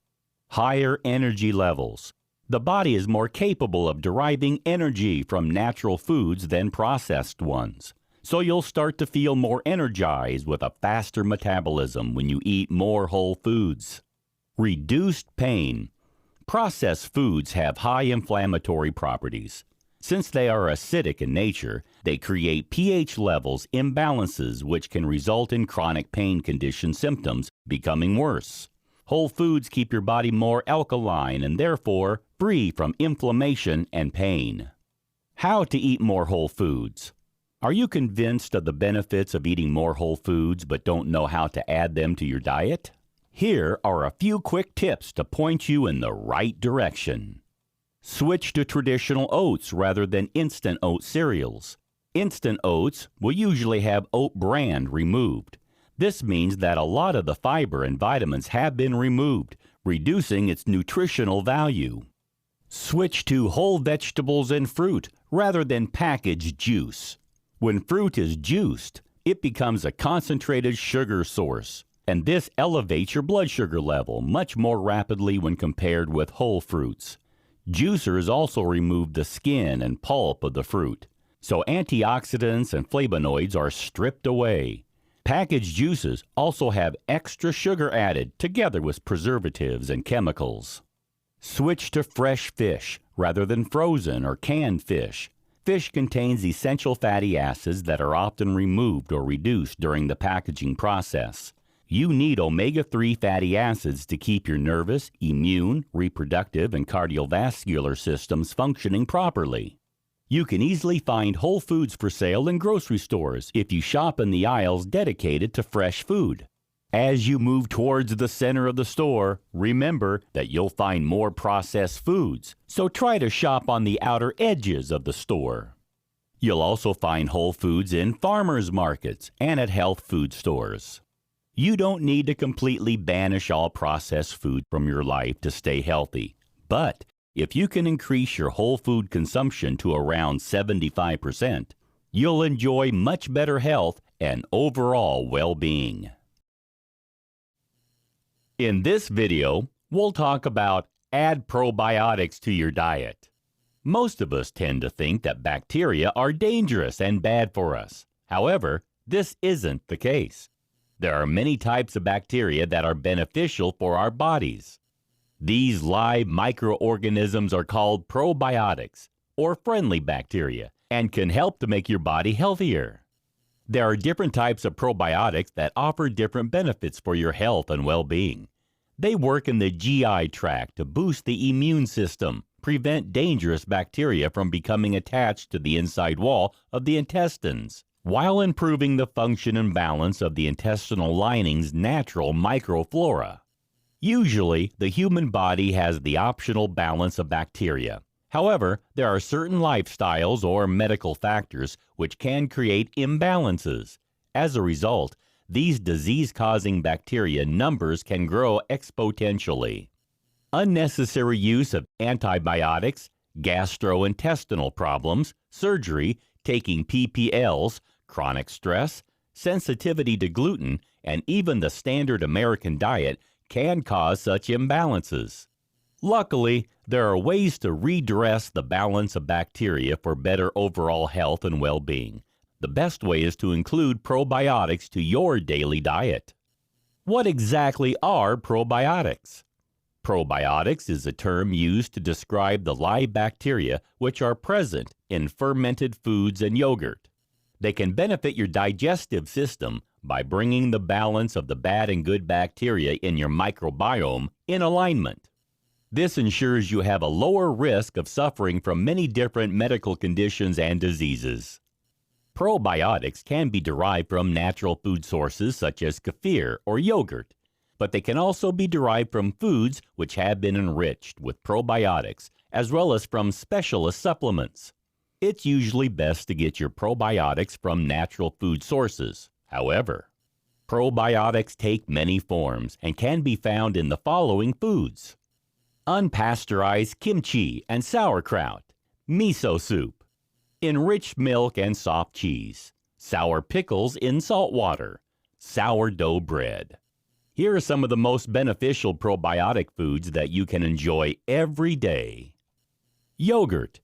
Higher energy levels. The body is more capable of deriving energy from natural foods than processed ones. So you'll start to feel more energized with a faster metabolism when you eat more whole foods. Reduced pain. Processed foods have high inflammatory properties. Since they are acidic in nature, they create pH levels imbalances which can result in chronic pain condition symptoms becoming worse. Whole foods keep your body more alkaline and therefore free from inflammation and pain. How to eat more whole foods. Are you convinced of the benefits of eating more whole foods but don't know how to add them to your diet? Here are a few quick tips to point you in the right direction. Switch to traditional oats rather than instant oat cereals. Instant oats will usually have oat bran removed. This means that a lot of the fiber and vitamins have been removed, reducing its nutritional value. Switch to whole vegetables and fruit rather than packaged juice. When fruit is juiced, it becomes a concentrated sugar source, and this elevates your blood sugar level much more rapidly when compared with whole fruits. Juicers also remove the skin and pulp of the fruit, so antioxidants and flavonoids are stripped away. Packaged juices also have extra sugar added together with preservatives and chemicals. Switch to fresh fish rather than frozen or canned fish. Fish contains essential fatty acids that are often removed or reduced during the packaging process. You need omega-3 fatty acids to keep your nervous, immune, reproductive, and cardiovascular systems functioning properly. You can easily find whole foods for sale in grocery stores if you shop in the aisles dedicated to fresh food. As you move towards the center of the store, remember that you'll find more processed foods, so try to shop on the outer edges of the store. You'll also find whole foods in farmers markets and at health food stores. You don't need to completely banish all processed food from your life to stay healthy, but if you can increase your whole food consumption to around 75%, you'll enjoy much better health and overall well-being. In this video, we'll talk about add probiotics to your diet. Most of us tend to think that bacteria are dangerous and bad for us. However, this isn't the case. There are many types of bacteria that are beneficial for our bodies. These live microorganisms are called probiotics, or friendly bacteria, and can help to make your body healthier. There are different types of probiotics that offer different benefits for your health and well-being. They work in the GI tract to boost the immune system, prevent dangerous bacteria from becoming attached to the inside wall of the intestines, while improving the function and balance of the intestinal lining's natural microflora. Usually, the human body has the optional balance of bacteria. However, there are certain lifestyles or medical factors which can create imbalances. As a result, these disease-causing bacteria numbers can grow exponentially. Unnecessary use of antibiotics, gastrointestinal problems, surgery, taking PPLs, chronic stress, sensitivity to gluten, and even the standard American diet can cause such imbalances. Luckily, there are ways to redress the balance of bacteria for better overall health and well-being. The best way is to include probiotics to your daily diet. What exactly are probiotics? Probiotics is a term used to describe the live bacteria which are present in fermented foods and yogurt. They can benefit your digestive system by bringing the balance of the bad and good bacteria in your microbiome in alignment. This ensures you have a lower risk of suffering from many different medical conditions and diseases. Probiotics can be derived from natural food sources such as kefir or yogurt, but they can also be derived from foods which have been enriched with probiotics, as well as from specialist supplements. It's usually best to get your probiotics from natural food sources. However, probiotics take many forms and can be found in the following foods: unpasteurized kimchi and sauerkraut, miso soup, enriched milk and soft cheese, sour pickles in salt water, sourdough bread. Here are some of the most beneficial probiotic foods that you can enjoy every day. Yogurt.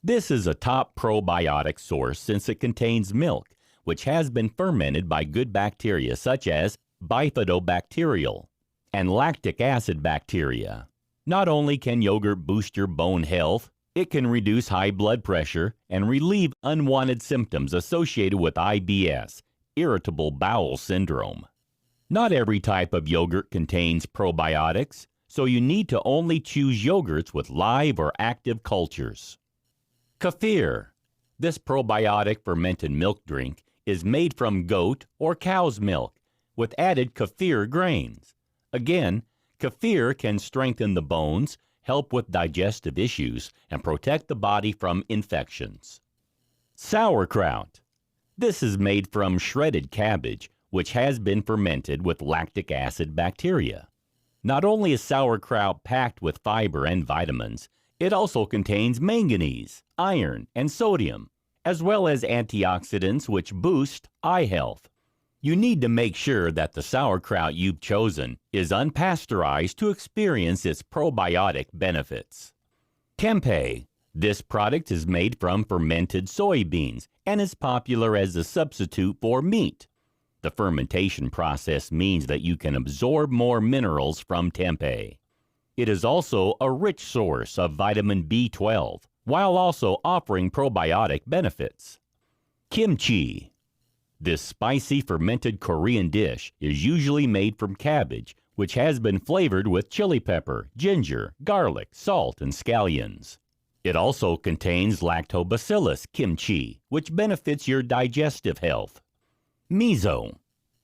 This is a top probiotic source since it contains milk, which has been fermented by good bacteria such as bifidobacterial and lactic acid bacteria. Not only can yogurt boost your bone health, it can reduce high blood pressure and relieve unwanted symptoms associated with IBS, irritable bowel syndrome. Not every type of yogurt contains probiotics, so you need to only choose yogurts with live or active cultures. Kefir. This probiotic fermented milk drink is made from goat or cow's milk with added kefir grains. Again, kefir can strengthen the bones, help with digestive issues, and protect the body from infections. Sauerkraut. This is made from shredded cabbage, which has been fermented with lactic acid bacteria. Not only is sauerkraut packed with fiber and vitamins, it also contains manganese, iron, and sodium, as well as antioxidants which boost eye health. You need to make sure that the sauerkraut you've chosen is unpasteurized to experience its probiotic benefits. Tempeh. This product is made from fermented soybeans and is popular as a substitute for meat. The fermentation process means that you can absorb more minerals from tempeh. It is also a rich source of vitamin B12, while also offering probiotic benefits. Kimchi. This spicy fermented Korean dish is usually made from cabbage, which has been flavored with chili pepper, ginger, garlic, salt, and scallions. It also contains lactobacillus kimchi, which benefits your digestive health. Miso.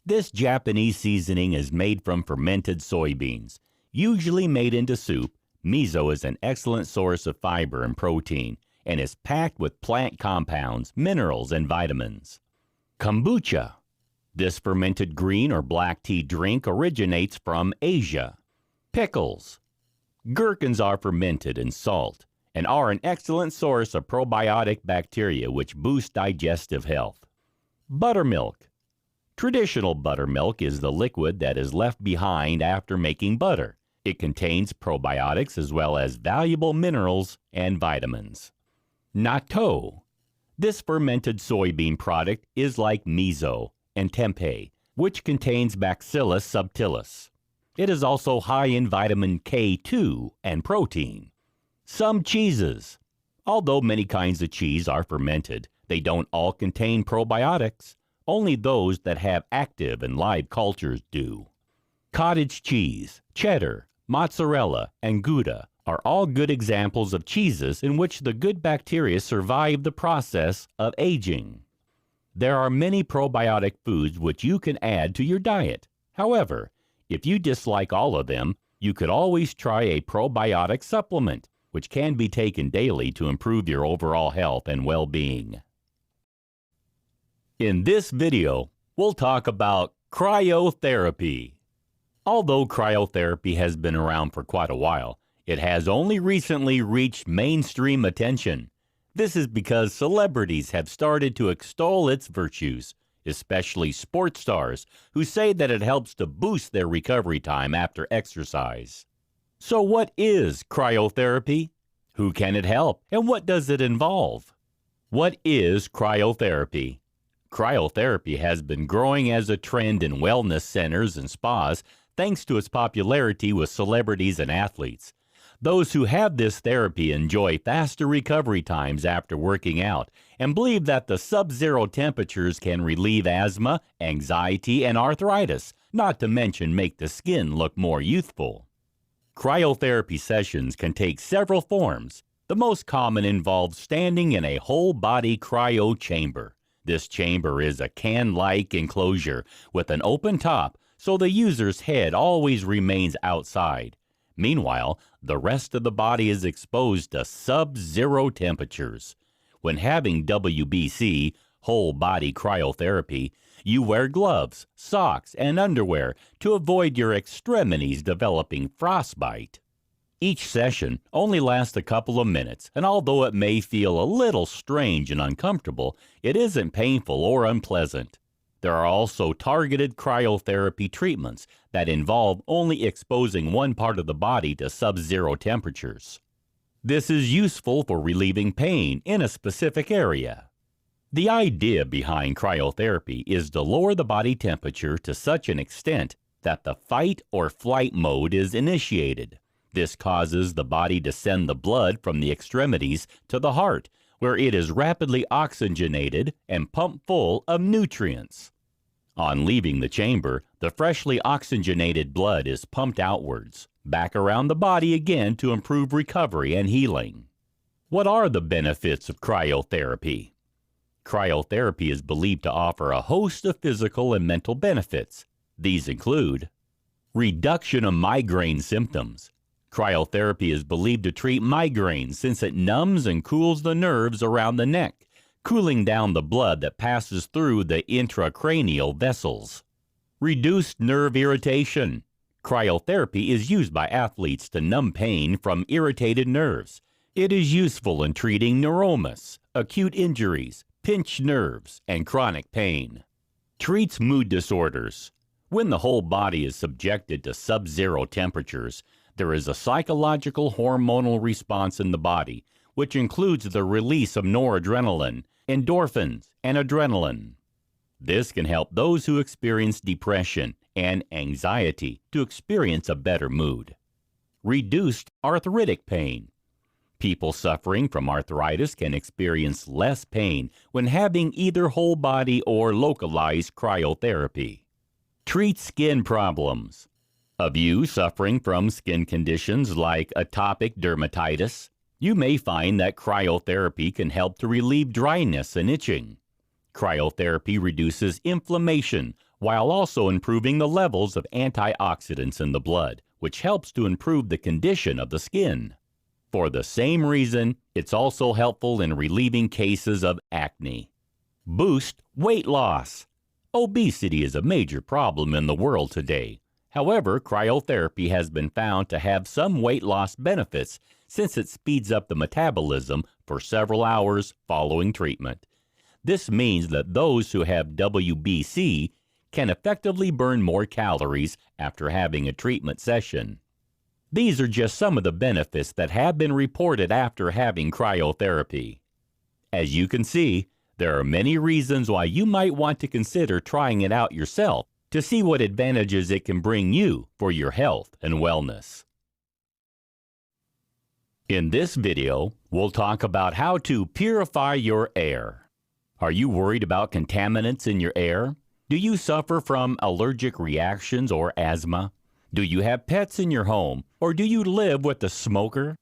This Japanese seasoning is made from fermented soybeans. Usually made into soup, miso is an excellent source of fiber and protein and is packed with plant compounds, minerals, and vitamins. Kombucha. This fermented green or black tea drink originates from Asia. Pickles. Gherkins are fermented in salt and are an excellent source of probiotic bacteria which boost digestive health. Buttermilk. Traditional buttermilk is the liquid that is left behind after making butter. It contains probiotics as well as valuable minerals and vitamins. Natto. This fermented soybean product is like miso and tempeh, which contains Bacillus subtilis. It is also high in vitamin K2 and protein. Some cheeses. Although many kinds of cheese are fermented, they don't all contain probiotics. Only those that have active and live cultures do. Cottage cheese, cheddar, mozzarella, and Gouda are all good examples of cheeses in which the good bacteria survive the process of aging. There are many probiotic foods which you can add to your diet. However, if you dislike all of them, you could always try a probiotic supplement, which can be taken daily to improve your overall health and well-being. In this video, we'll talk about cryotherapy. Although cryotherapy has been around for quite a while, it has only recently reached mainstream attention. This is because celebrities have started to extol its virtues, especially sports stars who say that it helps to boost their recovery time after exercise. So what is cryotherapy? Who can it help, and what does it involve? What is cryotherapy? Cryotherapy has been growing as a trend in wellness centers and spas thanks to its popularity with celebrities and athletes. Those who have this therapy enjoy faster recovery times after working out and believe that the sub-zero temperatures can relieve asthma, anxiety, and arthritis, not to mention make the skin look more youthful. Cryotherapy sessions can take several forms. The most common involves standing in a whole-body cryo chamber. This chamber is a can-like enclosure with an open top, so the user's head always remains outside. Meanwhile, the rest of the body is exposed to sub-zero temperatures. When having WBC, whole body cryotherapy, you wear gloves, socks, and underwear to avoid your extremities developing frostbite. Each session only lasts a couple of minutes, and although it may feel a little strange and uncomfortable, it isn't painful or unpleasant. There are also targeted cryotherapy treatments that involve only exposing one part of the body to sub-zero temperatures. This is useful for relieving pain in a specific area. The idea behind cryotherapy is to lower the body temperature to such an extent that the fight or flight mode is initiated. This causes the body to send the blood from the extremities to the heart, where it is rapidly oxygenated and pumped full of nutrients. On leaving the chamber, the freshly oxygenated blood is pumped outwards, back around the body again to improve recovery and healing. What are the benefits of cryotherapy? Cryotherapy is believed to offer a host of physical and mental benefits. These include reduction of migraine symptoms. Cryotherapy is believed to treat migraines since it numbs and cools the nerves around the neck, cooling down the blood that passes through the intracranial vessels. Reduced nerve irritation. Cryotherapy is used by athletes to numb pain from irritated nerves. It is useful in treating neuromas, acute injuries, pinched nerves, and chronic pain. Treats mood disorders. When the whole body is subjected to sub-zero temperatures, There is a psychological hormonal response in the body, which includes the release of noradrenaline, endorphins, and adrenaline. This can help those who experience depression and anxiety to experience a better mood. Reduced arthritic pain. People suffering from arthritis can experience less pain when having either whole body or localized cryotherapy. Treat skin problems. Of you suffering from skin conditions like atopic dermatitis, you may find that cryotherapy can help to relieve dryness and itching. Cryotherapy reduces inflammation while also improving the levels of antioxidants in the blood, which helps to improve the condition of the skin. For the same reason, it's also helpful in relieving cases of acne. Boost weight loss. Obesity is a major problem in the world today. However, cryotherapy has been found to have some weight loss benefits since it speeds up the metabolism for several hours following treatment. This means that those who have WBC can effectively burn more calories after having a treatment session. These are just some of the benefits that have been reported after having cryotherapy. As you can see, there are many reasons why you might want to consider trying it out yourself to see what advantages it can bring you for your health and wellness. In this video, we'll talk about how to purify your air. Are you worried about contaminants in your air? Do you suffer from allergic reactions or asthma? Do you have pets in your home, or do you live with a smoker?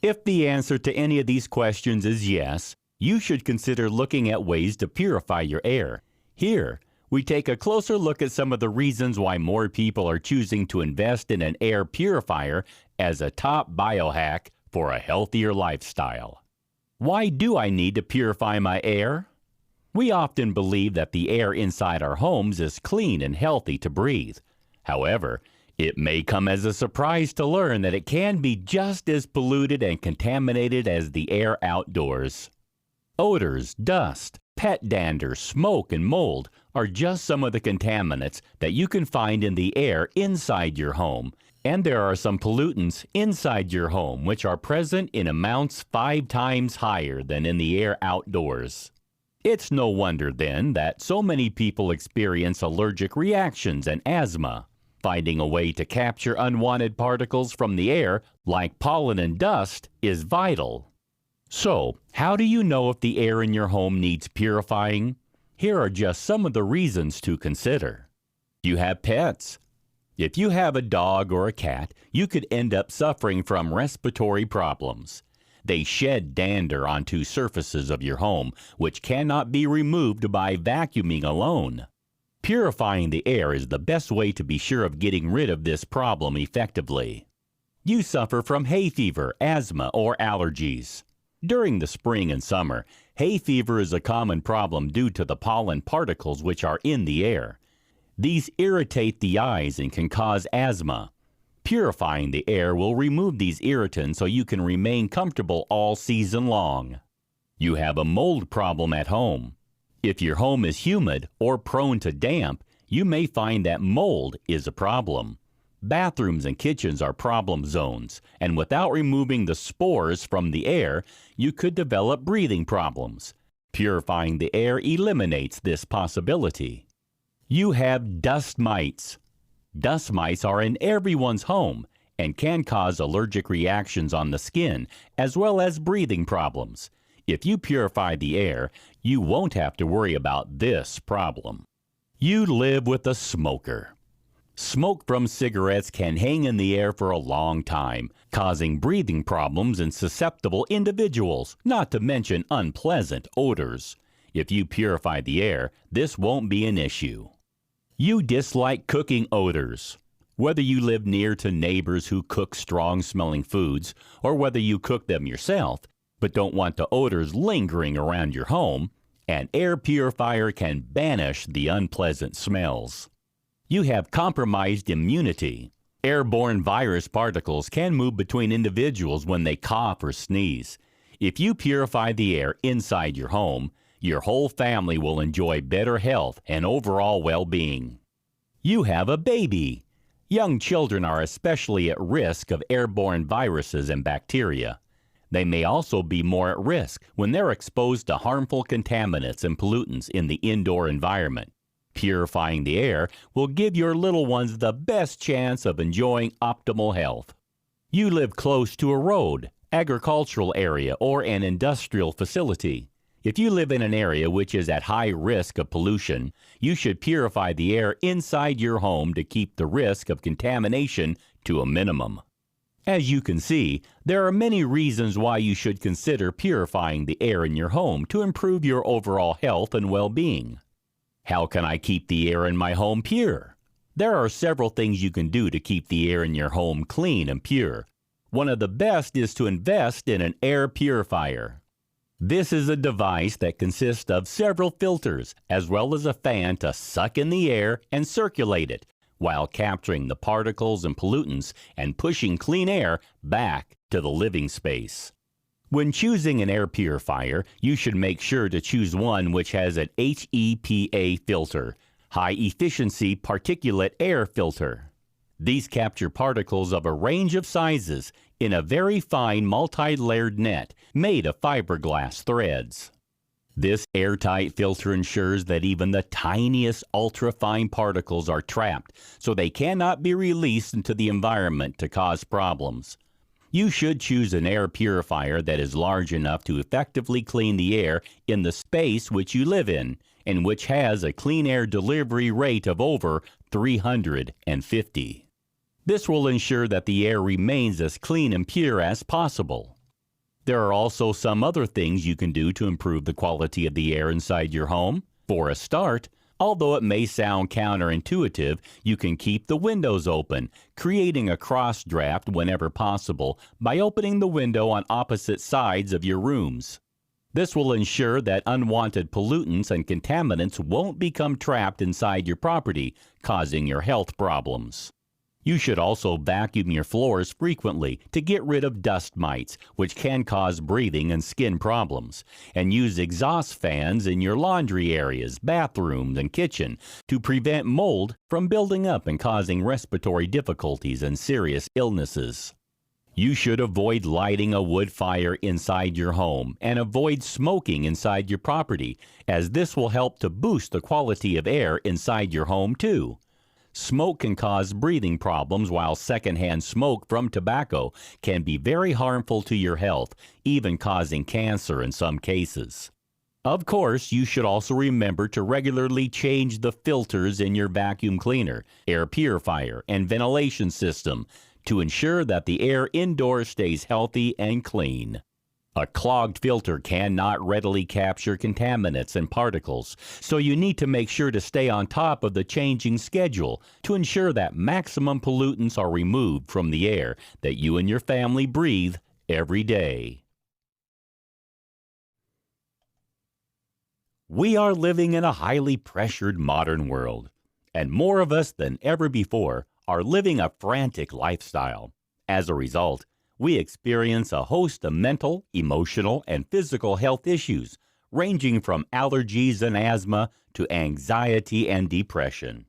If the answer to any of these questions is yes, you should consider looking at ways to purify your air. Here, we take a closer look at some of the reasons why more people are choosing to invest in an air purifier as a top biohack for a healthier lifestyle. Why do I need to purify my air? We often believe that the air inside our homes is clean and healthy to breathe. However, it may come as a surprise to learn that it can be just as polluted and contaminated as the air outdoors. Odors, dust, pet dander, smoke, and mold are just some of the contaminants that you can find in the air inside your home. And there are some pollutants inside your home which are present in amounts 5 times higher than in the air outdoors. It's no wonder then that so many people experience allergic reactions and asthma. Finding a way to capture unwanted particles from the air, like pollen and dust, is vital. So, how do you know if the air in your home needs purifying? Here are just some of the reasons to consider. You have pets. If you have a dog or a cat, you could end up suffering from respiratory problems. They shed dander onto surfaces of your home, which cannot be removed by vacuuming alone. Purifying the air is the best way to be sure of getting rid of this problem effectively. You suffer from hay fever, asthma, or allergies. During the spring and summer, hay fever is a common problem due to the pollen particles which are in the air. These irritate the eyes and can cause asthma. Purifying the air will remove these irritants so you can remain comfortable all season long. You have a mold problem at home. If your home is humid or prone to damp, you may find that mold is a problem. Bathrooms and kitchens are problem zones, and without removing the spores from the air, you could develop breathing problems. Purifying the air eliminates this possibility. You have dust mites. Dust mites are in everyone's home and can cause allergic reactions on the skin as well as breathing problems. If you purify the air, you won't have to worry about this problem. You live with a smoker. Smoke from cigarettes can hang in the air for a long time, causing breathing problems in susceptible individuals, not to mention unpleasant odors. If you purify the air, this won't be an issue. You dislike cooking odors. Whether you live near to neighbors who cook strong-smelling foods, or whether you cook them yourself, but don't want the odors lingering around your home, an air purifier can banish the unpleasant smells. You have compromised immunity. Airborne virus particles can move between individuals when they cough or sneeze. If you purify the air inside your home, your whole family will enjoy better health and overall well-being. You have a baby. Young children are especially at risk of airborne viruses and bacteria. They may also be more at risk when they're exposed to harmful contaminants and pollutants in the indoor environment. Purifying the air will give your little ones the best chance of enjoying optimal health. You live close to a road, agricultural area, or an industrial facility. If you live in an area which is at high risk of pollution, you should purify the air inside your home to keep the risk of contamination to a minimum. As you can see, there are many reasons why you should consider purifying the air in your home to improve your overall health and well-being. How can I keep the air in my home pure? There are several things you can do to keep the air in your home clean and pure. One of the best is to invest in an air purifier. This is a device that consists of several filters, as well as a fan to suck in the air and circulate it, while capturing the particles and pollutants and pushing clean air back to the living space. When choosing an air purifier, you should make sure to choose one which has an HEPA filter, high-efficiency particulate air filter. These capture particles of a range of sizes in a very fine multi-layered net made of fiberglass threads. This airtight filter ensures that even the tiniest ultra-fine particles are trapped, so they cannot be released into the environment to cause problems. You should choose an air purifier that is large enough to effectively clean the air in the space which you live in, and which has a clean air delivery rate of over 350. This will ensure that the air remains as clean and pure as possible. There are also some other things you can do to improve the quality of the air inside your home. For a start, although it may sound counterintuitive, you can keep the windows open, creating a cross draft whenever possible by opening the window on opposite sides of your rooms. This will ensure that unwanted pollutants and contaminants won't become trapped inside your property, causing your health problems. You should also vacuum your floors frequently to get rid of dust mites, which can cause breathing and skin problems, and use exhaust fans in your laundry areas, bathrooms, and kitchen to prevent mold from building up and causing respiratory difficulties and serious illnesses. You should avoid lighting a wood fire inside your home and avoid smoking inside your property, as this will help to boost the quality of air inside your home too. Smoke can cause breathing problems, while secondhand smoke from tobacco can be very harmful to your health, even causing cancer in some cases. Of course, you should also remember to regularly change the filters in your vacuum cleaner, air purifier, and ventilation system to ensure that the air indoors stays healthy and clean. A clogged filter cannot readily capture contaminants and particles, so you need to make sure to stay on top of the changing schedule to ensure that maximum pollutants are removed from the air that you and your family breathe every day. We are living in a highly pressured modern world, and more of us than ever before are living a frantic lifestyle. As a result, we experience a host of mental, emotional, and physical health issues, ranging from allergies and asthma to anxiety and depression.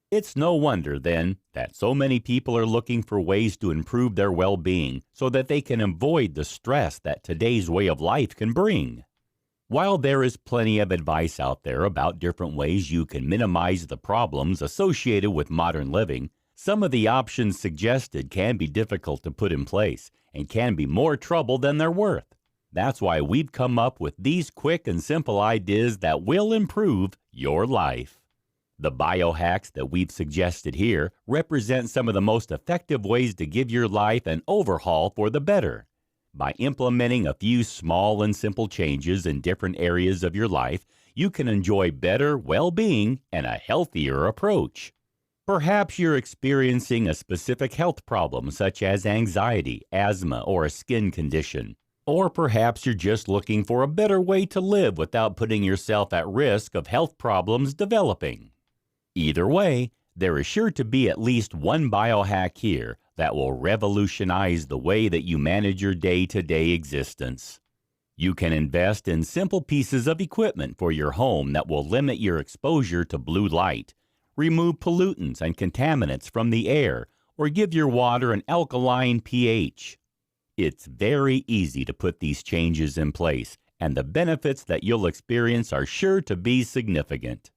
It's no wonder, then, that so many people are looking for ways to improve their well-being so that they can avoid the stress that today's way of life can bring. While there is plenty of advice out there about different ways you can minimize the problems associated with modern living, some of the options suggested can be difficult to put in place and can be more trouble than they're worth. That's why we've come up with these quick and simple ideas that will improve your life. The biohacks that we've suggested here represent some of the most effective ways to give your life an overhaul for the better. By implementing a few small and simple changes in different areas of your life, you can enjoy better well-being and a healthier approach. Perhaps you're experiencing a specific health problem such as anxiety, asthma, or a skin condition. Or perhaps you're just looking for a better way to live without putting yourself at risk of health problems developing. Either way, there is sure to be at least one biohack here that will revolutionize the way that you manage your day-to-day existence. You can invest in simple pieces of equipment for your home that will limit your exposure to blue light, remove pollutants and contaminants from the air, or give your water an alkaline pH. It's very easy to put these changes in place, and the benefits that you'll experience are sure to be significant.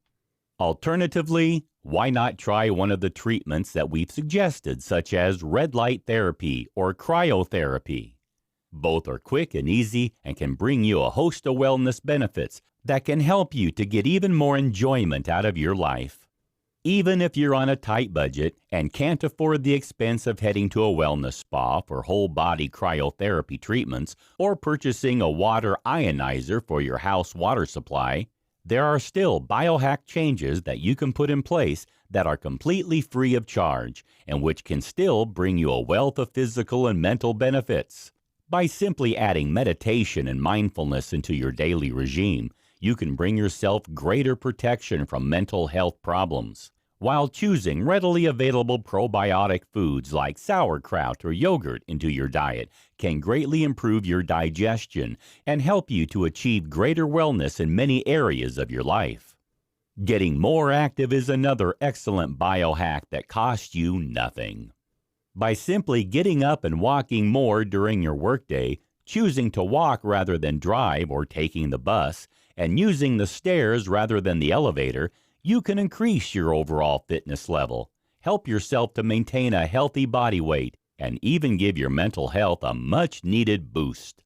Alternatively, why not try one of the treatments that we've suggested, such as red light therapy or cryotherapy? Both are quick and easy and can bring you a host of wellness benefits that can help you to get even more enjoyment out of your life. Even if you're on a tight budget and can't afford the expense of heading to a wellness spa for whole-body cryotherapy treatments or purchasing a water ionizer for your house water supply, there are still biohack changes that you can put in place that are completely free of charge and which can still bring you a wealth of physical and mental benefits. By simply adding meditation and mindfulness into your daily regime, you can bring yourself greater protection from mental health problems, while choosing readily available probiotic foods like sauerkraut or yogurt into your diet can greatly improve your digestion and help you to achieve greater wellness in many areas of your life. Getting more active is another excellent biohack that costs you nothing. By simply getting up and walking more during your workday, choosing to walk rather than drive or taking the bus, and using the stairs rather than the elevator, you can increase your overall fitness level, help yourself to maintain a healthy body weight, and even give your mental health a much-needed boost.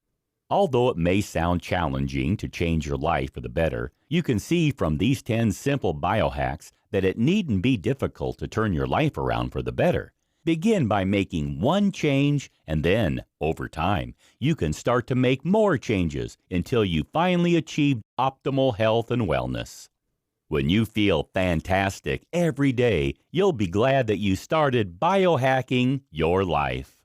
Although it may sound challenging to change your life for the better, you can see from these 10 simple biohacks that it needn't be difficult to turn your life around for the better. Begin by making one change, and then, over time, you can start to make more changes until you finally achieve optimal health and wellness. When you feel fantastic every day, you'll be glad that you started biohacking your life.